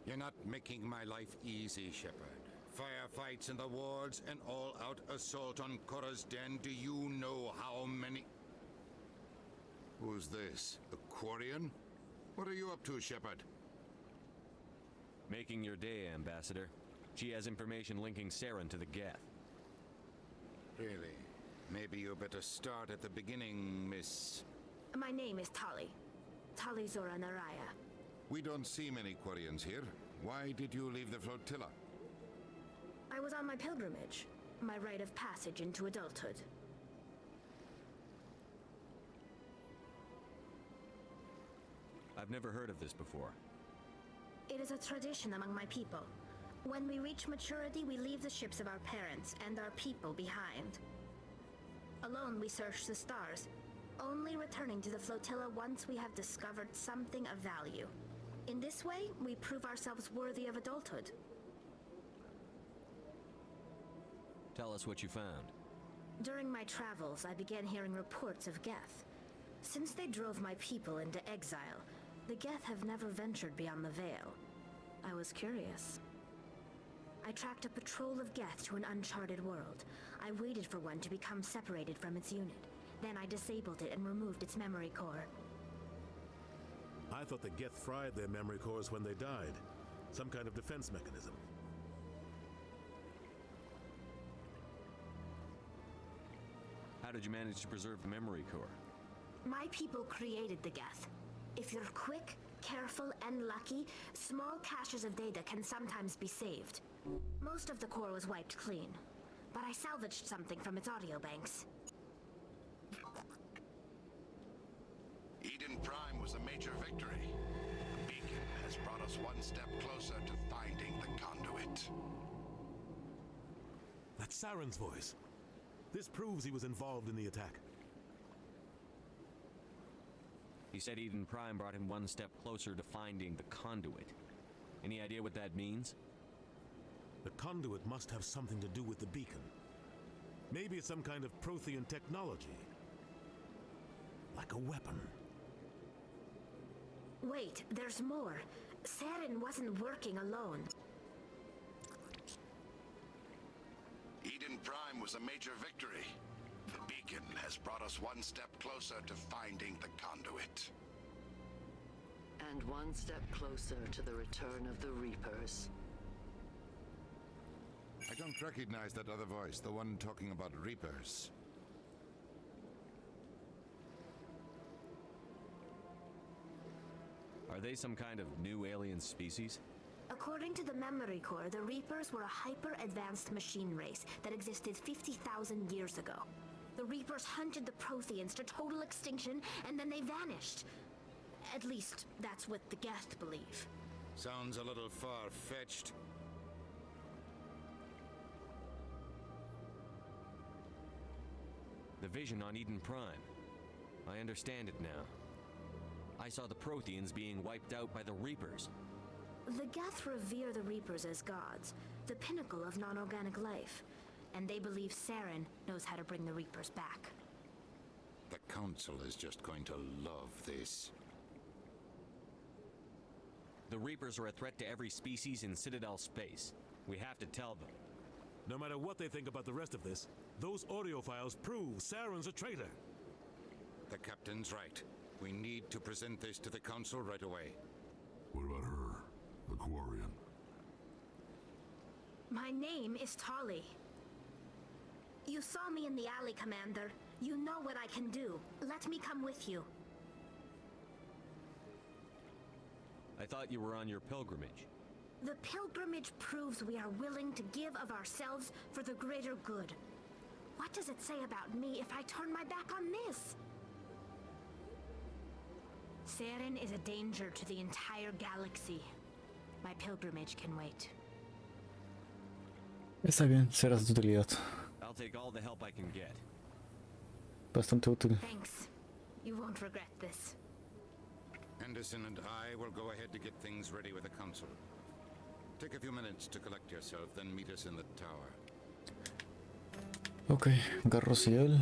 You're not making my life easy, Shepard. Firefights in the wards, an all-out assault on Korra's den. Do you know how many... Who's this? A Quarian? What are you up to, Shepard? Making your day, Ambassador. She has information linking Saren to the Geth. Really? Maybe you better start at the beginning, Miss... My name is Tali. Tali Zora Naraya. We don't see many Quarians here. Why did you leave the flotilla? I was on my pilgrimage. My rite of passage into adulthood. I've never heard of this before. It is a tradition among my people. When we reach maturity, we leave the ships of our parents and our people behind. Alone, we search the stars, only returning to the flotilla once we have discovered something of value. In this way, we prove ourselves worthy of adulthood. Tell us what you found. During my travels, I began hearing reports of Geth. Since they drove my people into exile, the Geth have never ventured beyond the Veil. I was curious. I tracked a patrol of Geth to an uncharted world. I waited for one to become separated from its unit. Then I disabled it and removed its memory core. I thought the Geth fried their memory cores when they died. Some kind of defense mechanism. How did you manage to preserve the memory core? My people created the Geth. If you're quick, careful, and lucky, small caches of data can sometimes be saved. Most of the core was wiped clean, but I salvaged something from its audio banks. Eden Prime was a major victory. The beacon has brought us one step closer to finding the conduit. That's Saren's voice. This proves he was involved in the attack. He said Eden Prime brought him one step closer to finding the conduit. Any idea what that means? The conduit must have something to do with the beacon. Maybe it's some kind of Prothean technology. Like a weapon. Wait, there's more. Saren wasn't working alone. Eden Prime was a major victory. The beacon has brought us one step closer to finding the conduit. And one step closer to the return of the Reapers. I don't recognize that other voice, the one talking about Reapers. Are they some kind of new alien species? According to the Memory Core, the Reapers were a hyper-advanced machine race that existed 50,000 years ago. The Reapers hunted the Protheans to total extinction, and then they vanished. At least, that's what the Geth believe. Sounds a little far-fetched. The vision on Eden Prime. I understand it now. I saw the Protheans being wiped out by the Reapers. The Geth revere the Reapers as gods, the pinnacle of non-organic life, and they believe Saren knows how to bring the Reapers back. The Council is just going to love this. The Reapers are a threat to every species in Citadel space. We have to tell them. No matter what they think about the rest of this, those audio files prove Saren's a traitor. The Captain's right. We need to present this to the Council right away. What about her? The Quarian? My name is Tali. You saw me in the alley, Commander. You know what I can do. Let me come with you. I thought you were on your pilgrimage. The pilgrimage proves we are willing to give of ourselves for the greater good. What does it say about me if I turn my back on this? Saren is a danger to the entire galaxy. My pilgrimage can wait. Está bien, será de utilidad. I'll take all the help I can get. Bastante útil. Thanks. You won't regret this. Anderson and I will go ahead to get things ready with the Council. Take a few minutes to collect yourself, then meet us in the tower. Ok, Garrosiel.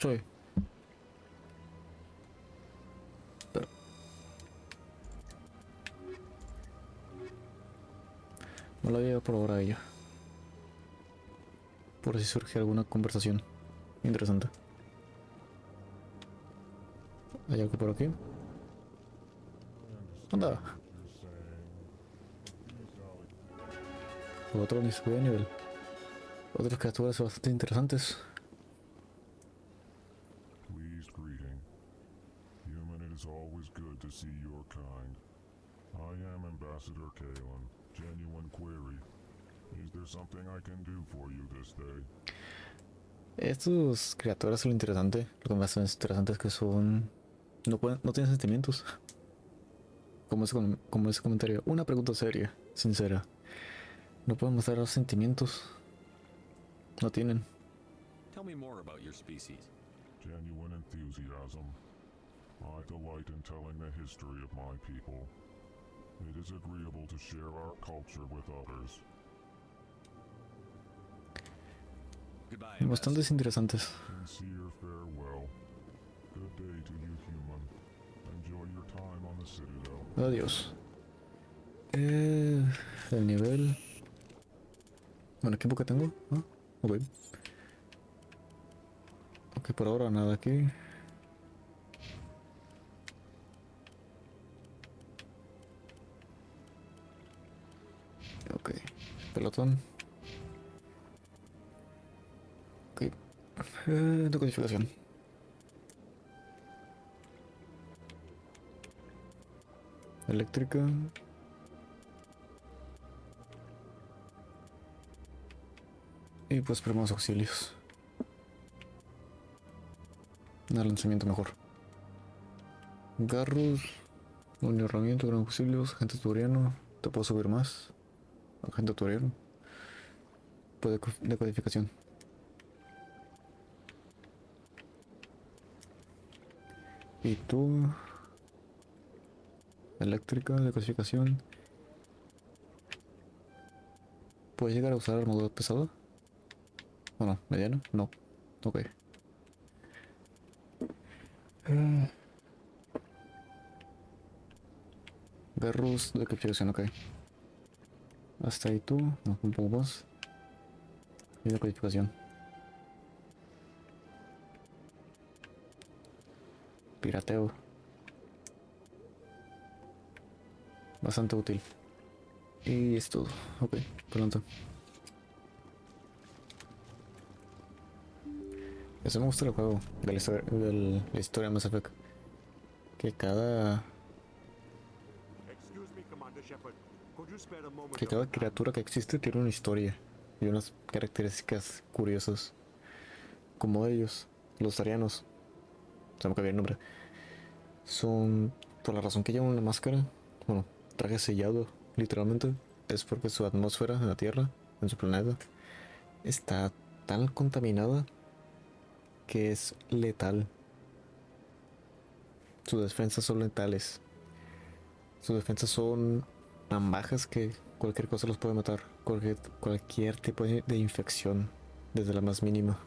Soy. Espera. No la voy a por ahora a ella. Por si surge alguna conversación interesante. ¿Hay algo por aquí? Anda. Otro ni sube de nivel. Otras criaturas bastante interesantes. Pleased greeting. Human, it is always good to see your kind. I am Ambassador Kalen. Genuine query. Is there something I can do for you this day? Estos criaturas son lo interesante. Lo que me hace interesante es que son... No tienen sentimientos. Como ese comentario. Una pregunta seria, sincera. No pueden mostrar los sentimientos. No tienen. Tell me more about your species. Genuine enthusiasm. I delight in telling the history of my people. It is agreeable to share our culture with others. Goodbye, Bastante interesantes. Sincere farewell. Good day to you, human. Enjoy your time on the Citadel. Adiós. El nivel... Bueno, ¿qué poco tengo? ¿Ah? Ok. Ok, por ahora nada aquí. Ok. Pelotón. Ok. Decodificación. Eléctrica. Y pues primeros auxilios. Un lanzamiento mejor. Garros. Un herramienta, gran auxilios. Agente turiano. Te puedo subir más. Agente turiano. Puede decodificación. Y tú. Eléctrica, decodificación. ¿Puedes llegar a usar armadura pesada? ¿O no? ¿Mediano? No. Ok. Garros de calificación, ok. Hasta ahí tú, no, un poco más. Y la codificación. Pirateo. Bastante útil. Y es todo. Ok, pronto. Eso me gusta el juego, de la historia de Mass Effect. Que cada criatura que existe tiene una historia y unas características curiosas. Como ellos, los arianos. Se me cambió el nombre. Son, por la razón que llevan una máscara, bueno, traje sellado, literalmente, es porque su atmósfera en la Tierra, en su planeta, está tan contaminada que es letal. Sus defensas son letales. Sus defensas son tan bajas que cualquier cosa los puede matar. Cualquier tipo de infección, desde la más mínima.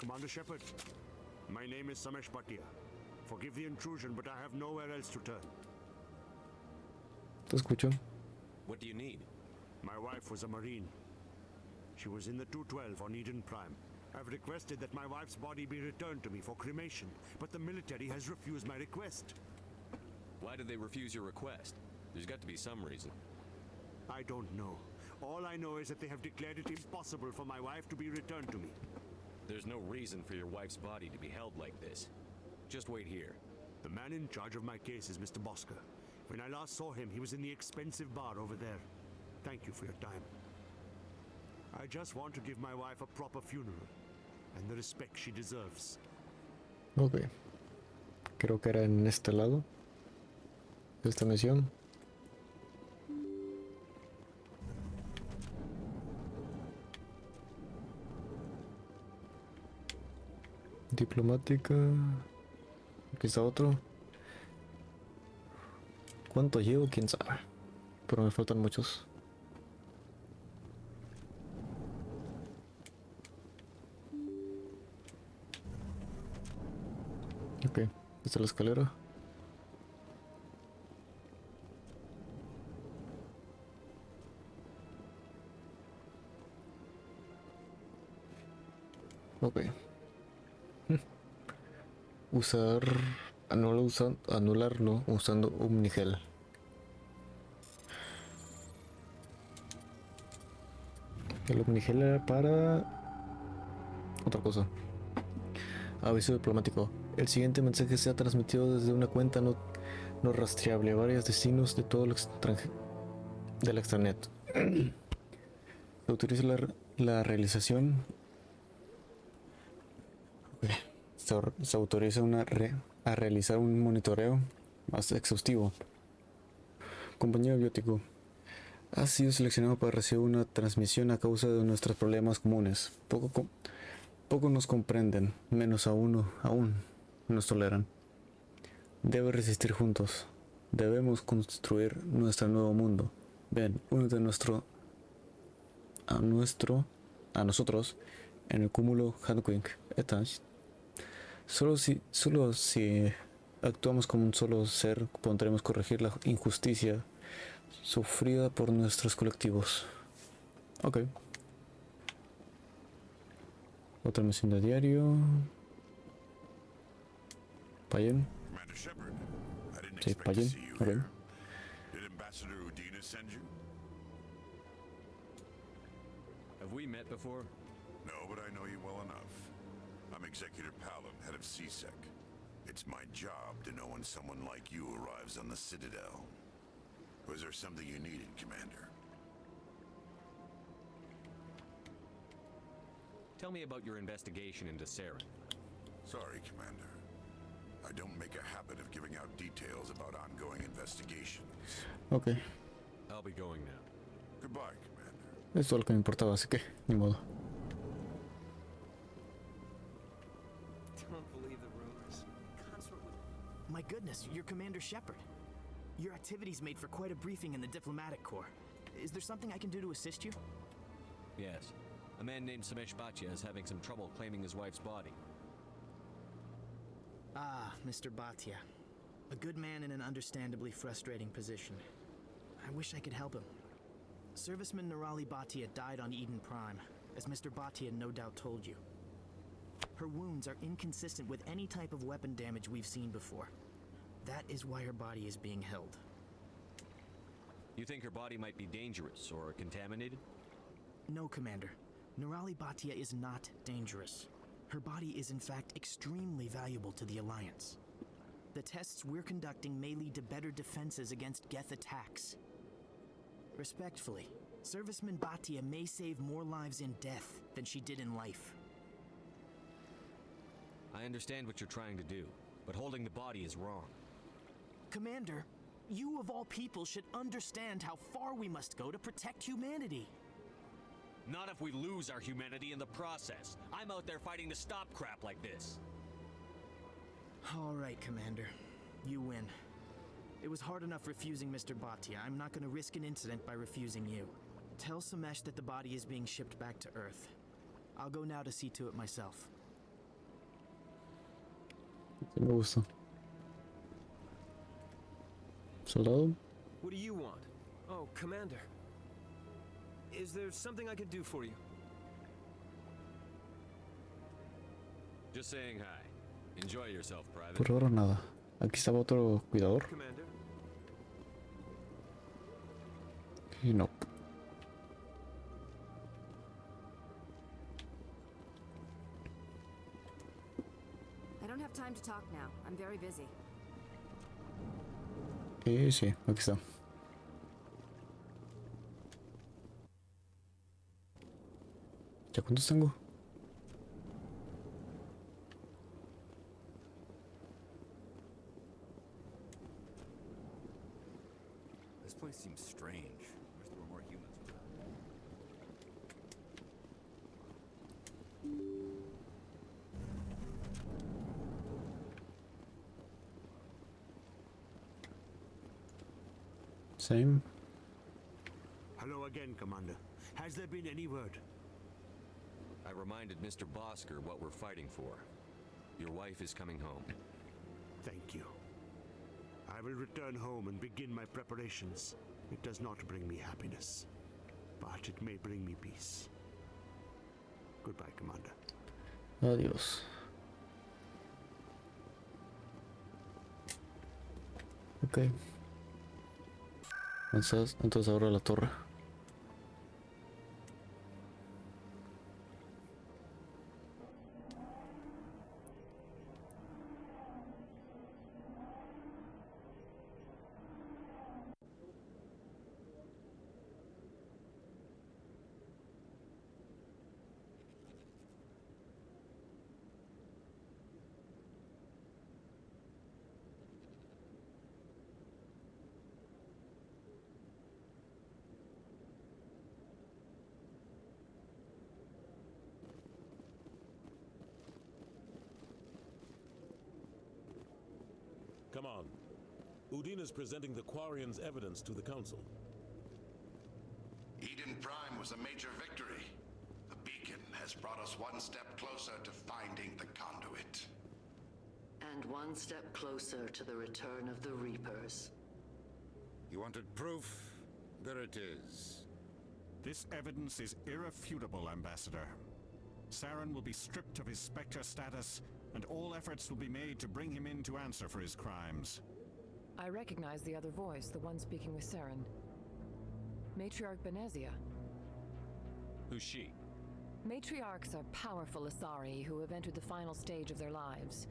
Commander Shepard, my name is Samesh Bhatia. Forgive the intrusion, but I have nowhere else to turn. Te escucho. What do you need? My wife was a Marine. She was in the 212 on Eden Prime. I've requested that my wife's body be returned to me for cremation, but the military has refused my request. Why did they refuse your request? There's got to be some reason. I don't know. All I know is that they have declared it impossible for my wife to be returned to me. There's no reason for your wife's body to be held like this. Just wait here. The man in charge of my case is Mr. Bosker. When I last saw him, he was in the expensive bar over there. Thank you for your time. I just want to give my wife a proper funeral and the respect she deserves. Ok. Creo que era en este lado de esta misión. Diplomática. Aquí está otro. ¿Cuánto llevo? Quién sabe. Pero me faltan muchos. Ok, esta es la escalera. Ok. Anularlo usando un nigel. El omnigel era para otra cosa. Aviso diplomático. El siguiente mensaje se ha transmitido desde una cuenta no rastreable a varios destinos de todo el del extranet. Se utiliza la realización. Okay. Se autoriza a realizar un monitoreo más exhaustivo. Compañero biótico. Ha sido seleccionado para recibir una transmisión a causa de nuestros problemas comunes. Poco nos comprenden, menos aún nos toleran. Debe resistir juntos. Debemos construir nuestro nuevo mundo. Ven, únete a nosotros en el cúmulo Hadwing. Solo si actuamos como un solo ser, podremos corregir la injusticia sufrida por nuestros colectivos. Ok. Otra misión de diario. Payen. Sí, Payen. Ok. Did Ambassador Udina send you? Have we met before? No, but I know you well enough. I'm Executor Palin, head of CSEC. It's my job to know when someone like you arrives on the Citadel. Was there something you needed, Commander? Tell me about your investigation into Saren. Sorry, Commander. I don't make a habit of giving out details about ongoing investigations. Ok. I'll be going now. Goodbye, Commander. Eso es lo que me importaba, así que ni modo. Don't believe the rumors. My goodness, you're Commander Shepard. Your activities made for quite a briefing in the diplomatic corps. Is there something I can do to assist you? Yes. A man named Samesh Bhatia is having some trouble claiming his wife's body. Ah, Mr. Bhatia. A good man in an understandably frustrating position. I wish I could help him. Serviceman Nirali Bhatia died on Eden Prime, as Mr. Bhatia no doubt told you. Her wounds are inconsistent with any type of weapon damage we've seen before. That is why her body is being held. You think her body might be dangerous or contaminated? No, Commander. Nirali Bhatia is not dangerous. Her body is in fact extremely valuable to the Alliance. The tests we're conducting may lead to better defenses against Geth attacks. Respectfully, Serviceman Bhatia may save more lives in death than she did in life. I understand what you're trying to do, but holding the body is wrong. Commander, you of all people should understand how far we must go to protect humanity. Not if we lose our humanity in the process. I'm out there fighting to stop crap like this. All right, Commander. You win. It was hard enough refusing Mr. Bhatia. I'm not going to risk an incident by refusing you. Tell Samesh that the body is being shipped back to Earth. I'll go now to see to it myself. Me gusta. Soldado? What do you want? Oh, Commander. Is there something I could do for you? Just saying hi. Enjoy yourself, Private. Por ahora nada. Aquí estaba otro cuidador. Commander. Y no. I don't have time to talk now. I'm very busy. Sí, aquí está. ¿Ya cuántos tengo? This place seems strange. Wish there were more humans around. Same. Hello again, Commander. Has there been any word? I reminded Mr. Bosker what we're fighting for. Your wife is coming home. Thank you. I will return home and begin my preparations. It does not bring me happiness, but it may bring me peace. Goodbye, Commander. Adiós. Ok. Entonces ahora la torre. Come on. Udin is presenting the Quarians' evidence to the Council. Eden Prime was a major victory. The beacon has brought us one step closer to finding the conduit. And one step closer to the return of the Reapers. You wanted proof? There it is. This evidence is irrefutable, Ambassador. Saren will be stripped of his Spectre status, and all efforts will be made to bring him in to answer for his crimes. I recognize the other voice, the one speaking with Saren. Matriarch Benezia. Who's she? Matriarchs are powerful Asari who have entered the final stage of their lives.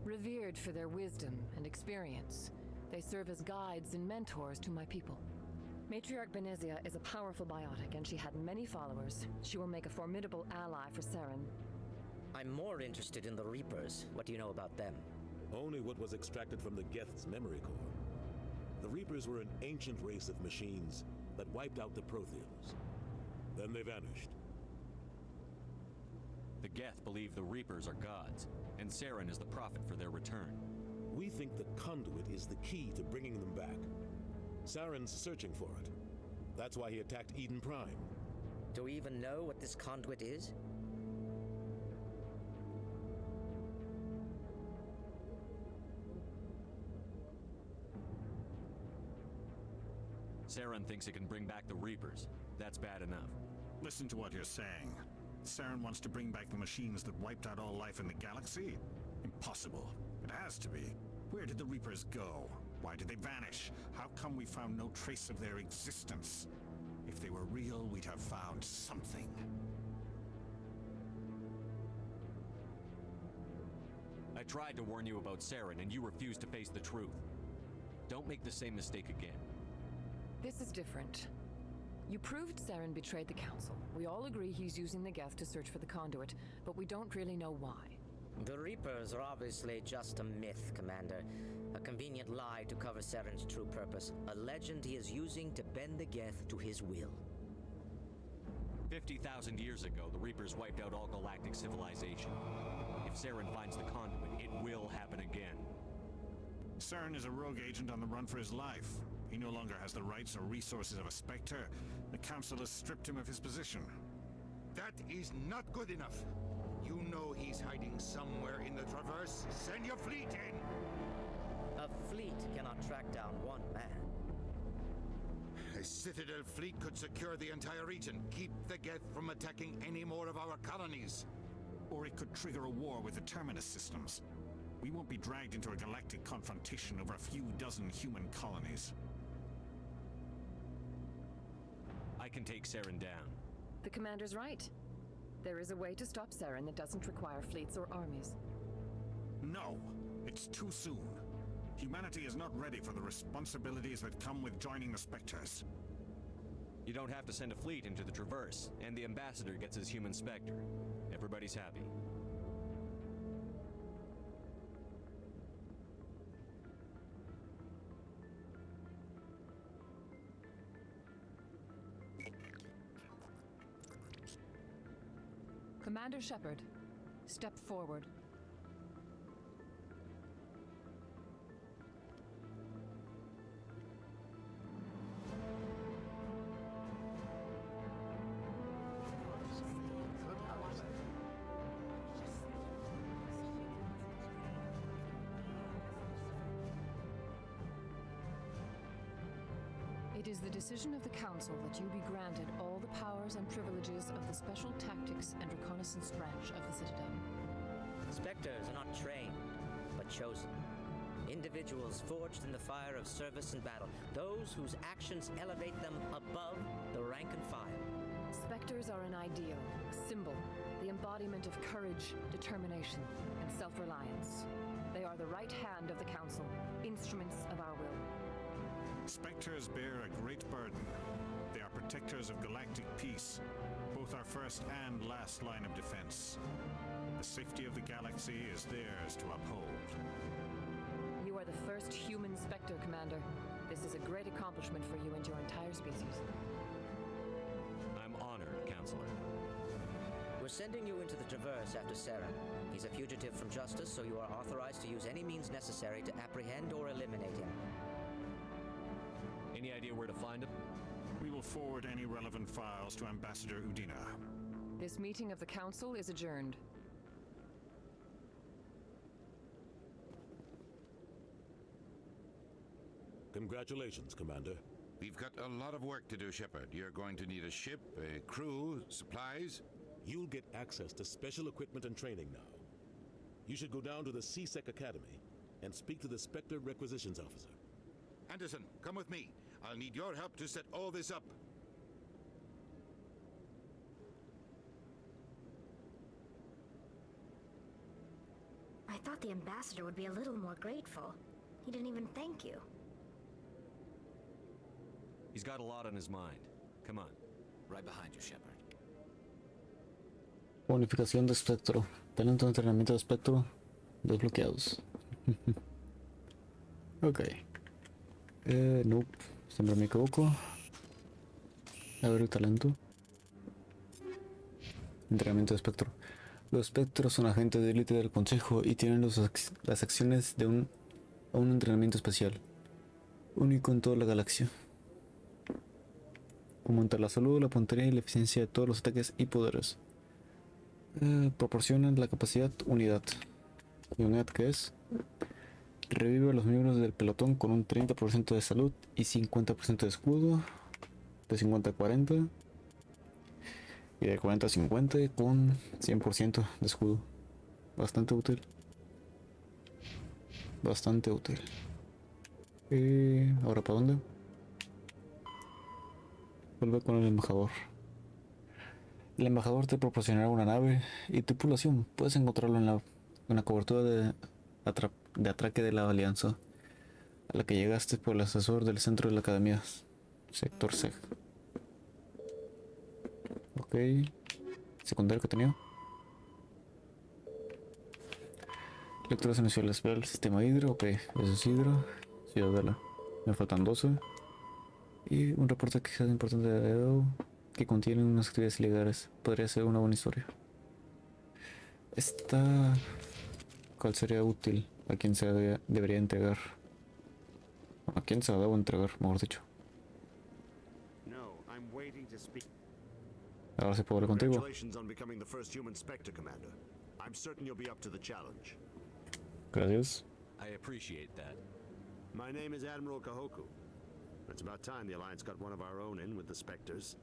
Revered for their wisdom and experience, they serve as guides and mentors to my people. Matriarch Benezia is a powerful biotic, and she had many followers. She will make a formidable ally for Saren. I'm more interested in the Reapers. What do you know about them? Only what was extracted from the Geth's memory core. The Reapers were an ancient race of machines that wiped out the Protheans. Then they vanished. The Geth believe the Reapers are gods, and Saren is the prophet for their return. We think the conduit is the key to bringing them back. Saren's searching for it. That's why he attacked Eden Prime. Do we even know what this conduit is? Saren thinks it can bring back the Reapers. That's bad enough. Listen to what you're saying. Saren wants to bring back the machines that wiped out all life in the galaxy? Impossible. It has to be. Where did the Reapers go? Why did they vanish? How come we found no trace of their existence? If they were real, we'd have found something. I tried to warn you about Saren, and you refused to face the truth. Don't make the same mistake again. This is different. You proved Saren betrayed the Council. We all agree he's using the Geth to search for the conduit, but we don't really know why. The Reapers are obviously just a myth, Commander. A convenient lie to cover Saren's true purpose. A legend he is using to bend the Geth to his will. 50,000 years ago, the Reapers wiped out all galactic civilization. If Saren finds the conduit, it will happen again. Saren is a rogue agent on the run for his life. He no longer has the rights or resources of a Spectre. The Council has stripped him of his position. That is not good enough. You know he's hiding somewhere in the Traverse. Send your fleet in! A fleet cannot track down one man. A Citadel fleet could secure the entire region, keep the Geth from attacking any more of our colonies. Or it could trigger a war with the Terminus systems. We won't be dragged into a galactic confrontation over a few dozen human colonies. I can take Saren down. The Commander's right. There is a way to stop Saren that doesn't require fleets or armies. No, it's too soon. Humanity is not ready for the responsibilities that come with joining the Spectres. You don't have to send a fleet into the Traverse, and the Ambassador gets his human Spectre. Everybody's happy. Commander Shepard, step forward. It is the decision of the Council that you be granted all the powers and privileges of the Special Tactics and Reconnaissance Branch of the Citadel. Spectres are not trained, but chosen. Individuals forged in the fire of service and battle. Those whose actions elevate them above the rank and file. Spectres are an ideal, a symbol, the embodiment of courage, determination, and self-reliance. They are the right hand of the Council, instruments of our will. Spectres bear a great burden. They are protectors of galactic peace, both our first and last line of defense. The safety of the galaxy is theirs to uphold. You are the first human Spectre, Commander. This is a great accomplishment for you and your entire species. I'm honored, Counselor. We're sending you into the Traverse after Saren. He's a fugitive from justice, so you are authorized to use any means necessary to apprehend or eliminate him. Any idea where to find him? We will forward any relevant files to Ambassador Udina. This meeting of the Council is adjourned. Congratulations, Commander. We've got a lot of work to do, Shepard. You're going to need a ship, a crew, supplies. You'll get access to special equipment and training now. You should go down to the CSEC Academy and speak to the Spectre Requisitions Officer. Anderson, come with me. I'll need your help to set all this up. I thought the ambassador would be a little more grateful. He didn't even thank you. He's got a lot on his mind. Come on. Right behind you, Shepard. Bonificación de espectro. Talento de entrenamiento de espectro desbloqueados. Ok. Nope. Siempre me equivoco. A ver el talento. Entrenamiento de espectro. Los espectros son agentes de élite del consejo y tienen las acciones de un entrenamiento especial. Único en toda la galaxia. Aumenta la salud, la puntería y la eficiencia de todos los ataques y poderes. Proporciona la capacidad unidad. ¿Y unidad qué es? Revive a los miembros del pelotón con un 30% de salud y 50% de escudo. De 50 a 40. Y de 40 a 50 con 100% de escudo. Bastante útil. Bastante útil. ¿Ahora para dónde? Vuelve con el embajador. El embajador te proporcionará una nave y tripulación. Puedes encontrarlo en la cobertura de atraque de la Alianza, a la que llegaste por el asesor del centro de la academia, sector C. Ok. Secundario que tenía. Lecturas iniciales. Ve el sistema hidro. Ok, eso es hidro. Ciudadela. Me faltan 12. Y un reporte que es importante que contiene unas actividades ilegales. Podría ser una buena historia. Esta... ¿Cuál sería útil? ¿A quién se debería entregar? ¿A quién se la debo entregar, mejor dicho? Ahora sí puedo hablar contigo. Congratulations on becoming the first human Spectre, Commander. I'm certain you'll be up to the challenge. Gracias. I appreciate that. My name is Admiral Kahoku. It's about time the Alliance got one of our own in with the Spectres.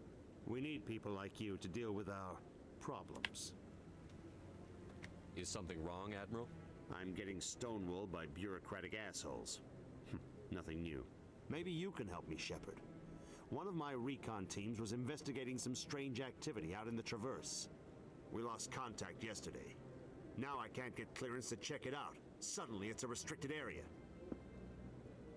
We need people like you to deal with our problems. Is something wrong, Admiral? I'm getting stonewalled by bureaucratic assholes. Nothing new. Maybe you can help me, Shepard. One of my recon teams was investigating some strange activity out in the Traverse. We lost contact yesterday. Now I can't get clearance to check it out. Suddenly it's a restricted area.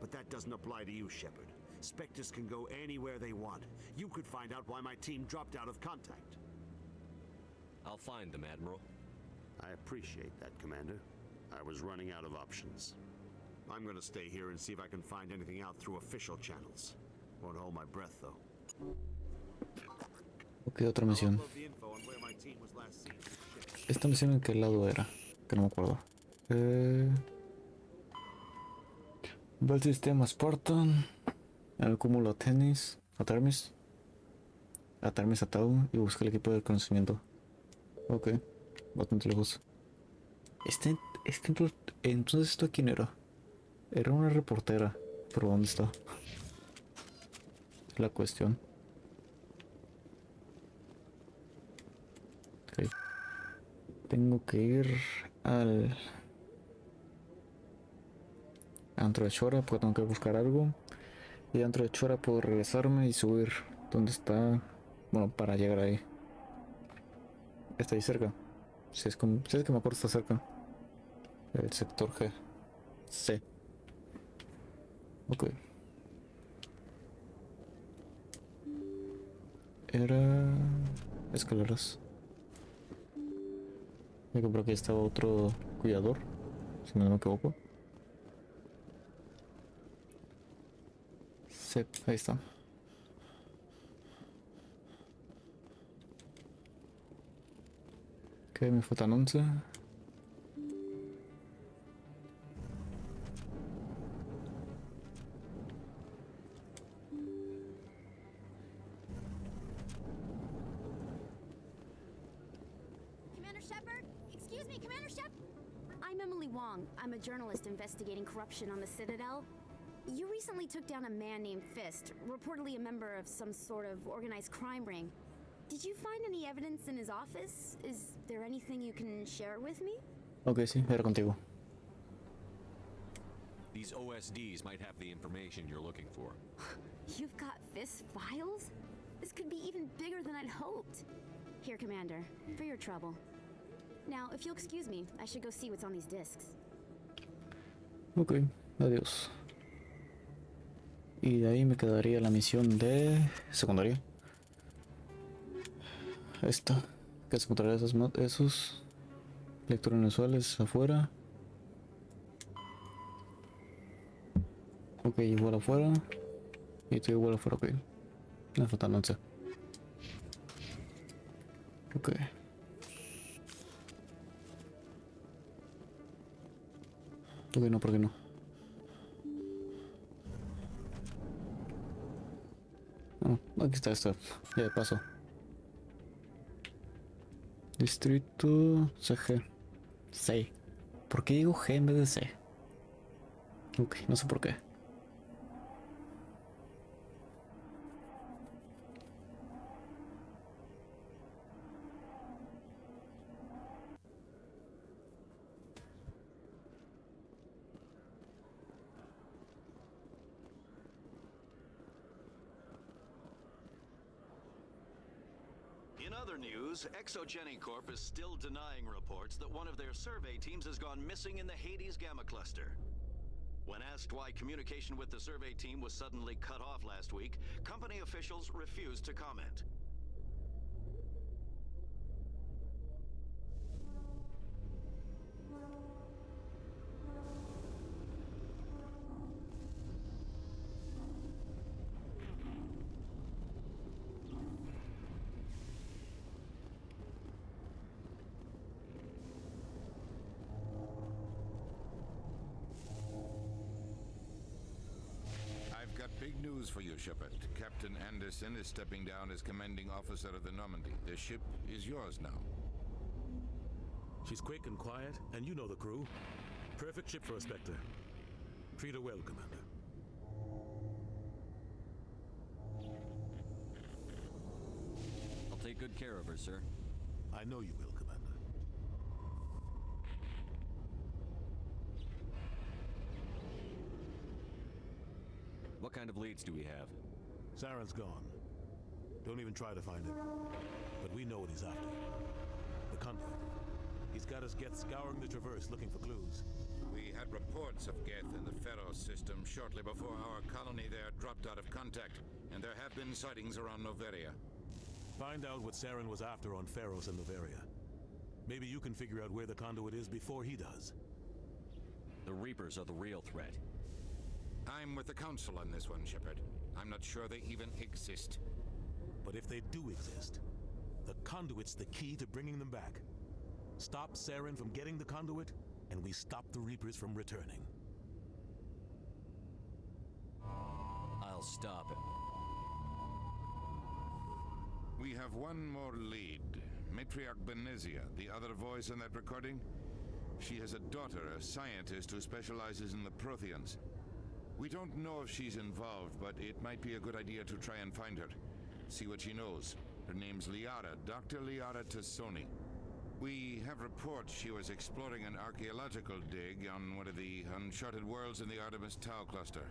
But that doesn't apply to you, Shepard. Spectres can go anywhere they want. You could find out why my team dropped out of contact. I'll find them, Admiral. I appreciate that, Commander. I was running out of options. I'm gonna stay here and see if I can find anything out through official channels. Won't hold my breath, though. Ok, otra misión. Esta misión en qué lado era, que no me acuerdo. Ve el sistema Spartan, el cúmulo Artemis atado y busca el equipo del conocimiento. Ok, bastante lejos. Entonces ¿esto quién era? Era una reportera, pero ¿dónde está? Es la cuestión. Okay. Tengo que ir al antro de Chora porque tengo que buscar algo. Y dentro de Chora puedo regresarme y subir. ¿Dónde está? Bueno, para llegar ahí. Está ahí cerca. Si es que me acuerdo, está cerca. El sector G. C. Ok. Era... escaleras. Yo creo que aquí estaba otro cuidador, si no me equivoco. Sí, ahí está. Ok, me faltan 11. I'm a journalist investigating corruption on the Citadel. You recently took down a man named Fist, reportedly a member of some sort of organized crime ring. Did you find any evidence in his office? Is there anything you can share with me? Ok, sí, era contigo. These OSDs might have the information you're looking for. You've got Fist files? This could be even bigger than I'd hoped. Here, Commander, for your trouble. Now, if you'll excuse me, I should go see what's on these discs. Ok, adiós. Y de ahí me quedaría la misión de secundaria. Esta, que es encontrar esos lecturas inusuales afuera. Ok, igual afuera. Y estoy igual afuera, ok. Me faltan 11. Ok. Ok, no, ¿por qué no? No, aquí está esto. Ya de paso. Distrito CG. C. ¿Por qué digo G en vez de C? Ok, no sé por qué. In other news, Exogeny Corp is still denying reports that one of their survey teams has gone missing in the Hades Gamma Cluster. When asked why communication with the survey team was suddenly cut off last week, company officials refused to comment. Big news for you, Shepard. Captain Anderson is stepping down as commanding officer of the Normandy. The ship is yours now. She's quick and quiet, and you know the crew. Perfect ship for a Spectre. Treat her well, Commander. I'll take good care of her, sir. I know you will, Commander. What kind of leads do we have? Saren's gone. Don't even try to find him. But we know what he's after. The conduit. He's got us Geth scouring the Traverse looking for clues. We had reports of Geth in the Pharos system shortly before our colony there dropped out of contact, and there have been sightings around Noveria. Find out what Saren was after on Pharos and Noveria. Maybe you can figure out where the conduit is before he does. The Reapers are the real threat. I'm with the Council on this one, Shepard. I'm not sure they even exist. But if they do exist, the conduit's the key to bringing them back. Stop Saren from getting the conduit, and we stop the Reapers from returning. I'll stop him. We have one more lead. Matriarch Benezia, the other voice in that recording. She has a daughter, a scientist who specializes in the Protheans. We don't know if she's involved, but it might be a good idea to try and find her. See what she knows. Her name's Liara, Dr. Liara Tassoni. We have reports she was exploring an archaeological dig on one of the uncharted worlds in the Artemis Tau cluster.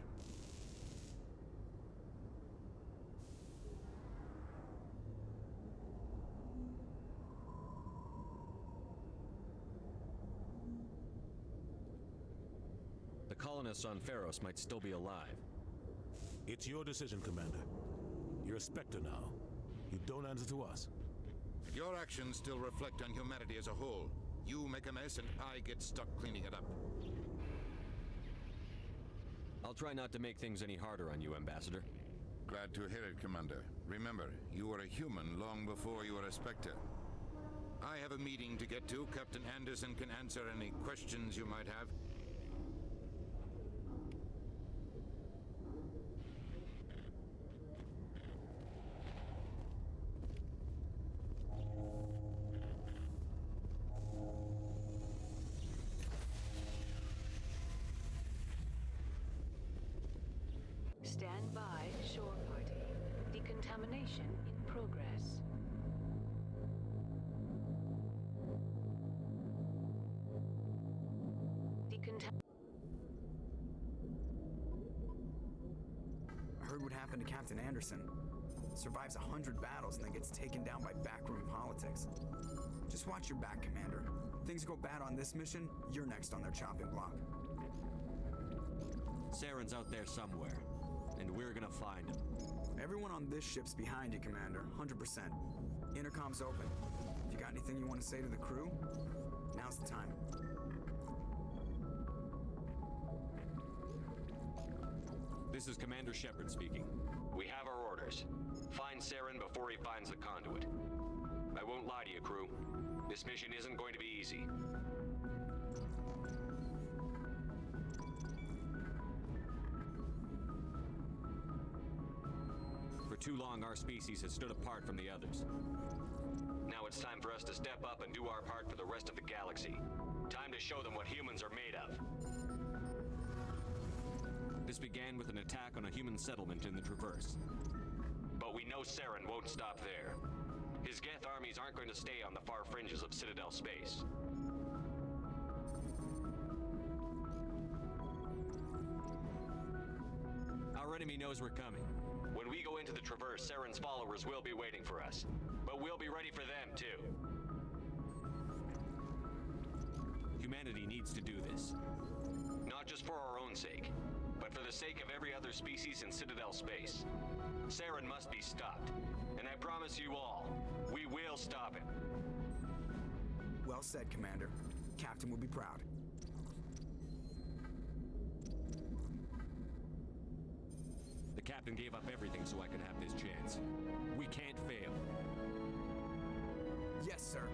The colonists on Pharos might still be alive. It's your decision, Commander. You're a Spectre now. You don't answer to us. Your actions still reflect on humanity as a whole. You make a mess and I get stuck cleaning it up. I'll try not to make things any harder on you, Ambassador. Glad to hear it, Commander. Remember, you were a human long before you were a Spectre. I have a meeting to get to. Captain Anderson can answer any questions you might have. Stand by, shore party. Decontamination in progress. I heard what happened to Captain Anderson. Survives 100 battles and then gets taken down by backroom politics. Just watch your back, Commander. Things go bad on this mission, you're next on their chopping block. Saren's out there somewhere, and we're gonna find him. Everyone on this ship's behind you, Commander, 100%. Intercom's open. If you got anything you want to say to the crew, now's the time. This is Commander Shepard speaking. We have our orders. Find Saren before he finds the conduit. I won't lie to you, crew. This mission isn't going to be easy. For too long, our species has stood apart from the others. Now it's time for us to step up and do our part for the rest of the galaxy. Time to show them what humans are made of. This began with an attack on a human settlement in the Traverse. But we know Saren won't stop there. His Geth armies aren't going to stay on the far fringes of Citadel space. Our enemy knows we're coming. When we go into the Traverse, Saren's followers will be waiting for us. But we'll be ready for them, too. Humanity needs to do this. Not just for our own sake, but for the sake of every other species in Citadel space. Saren must be stopped. And I promise you all, we will stop him. Well said, Commander. Captain will be proud. The captain gave up everything so I could have this chance. We can't fail. Yes, sir.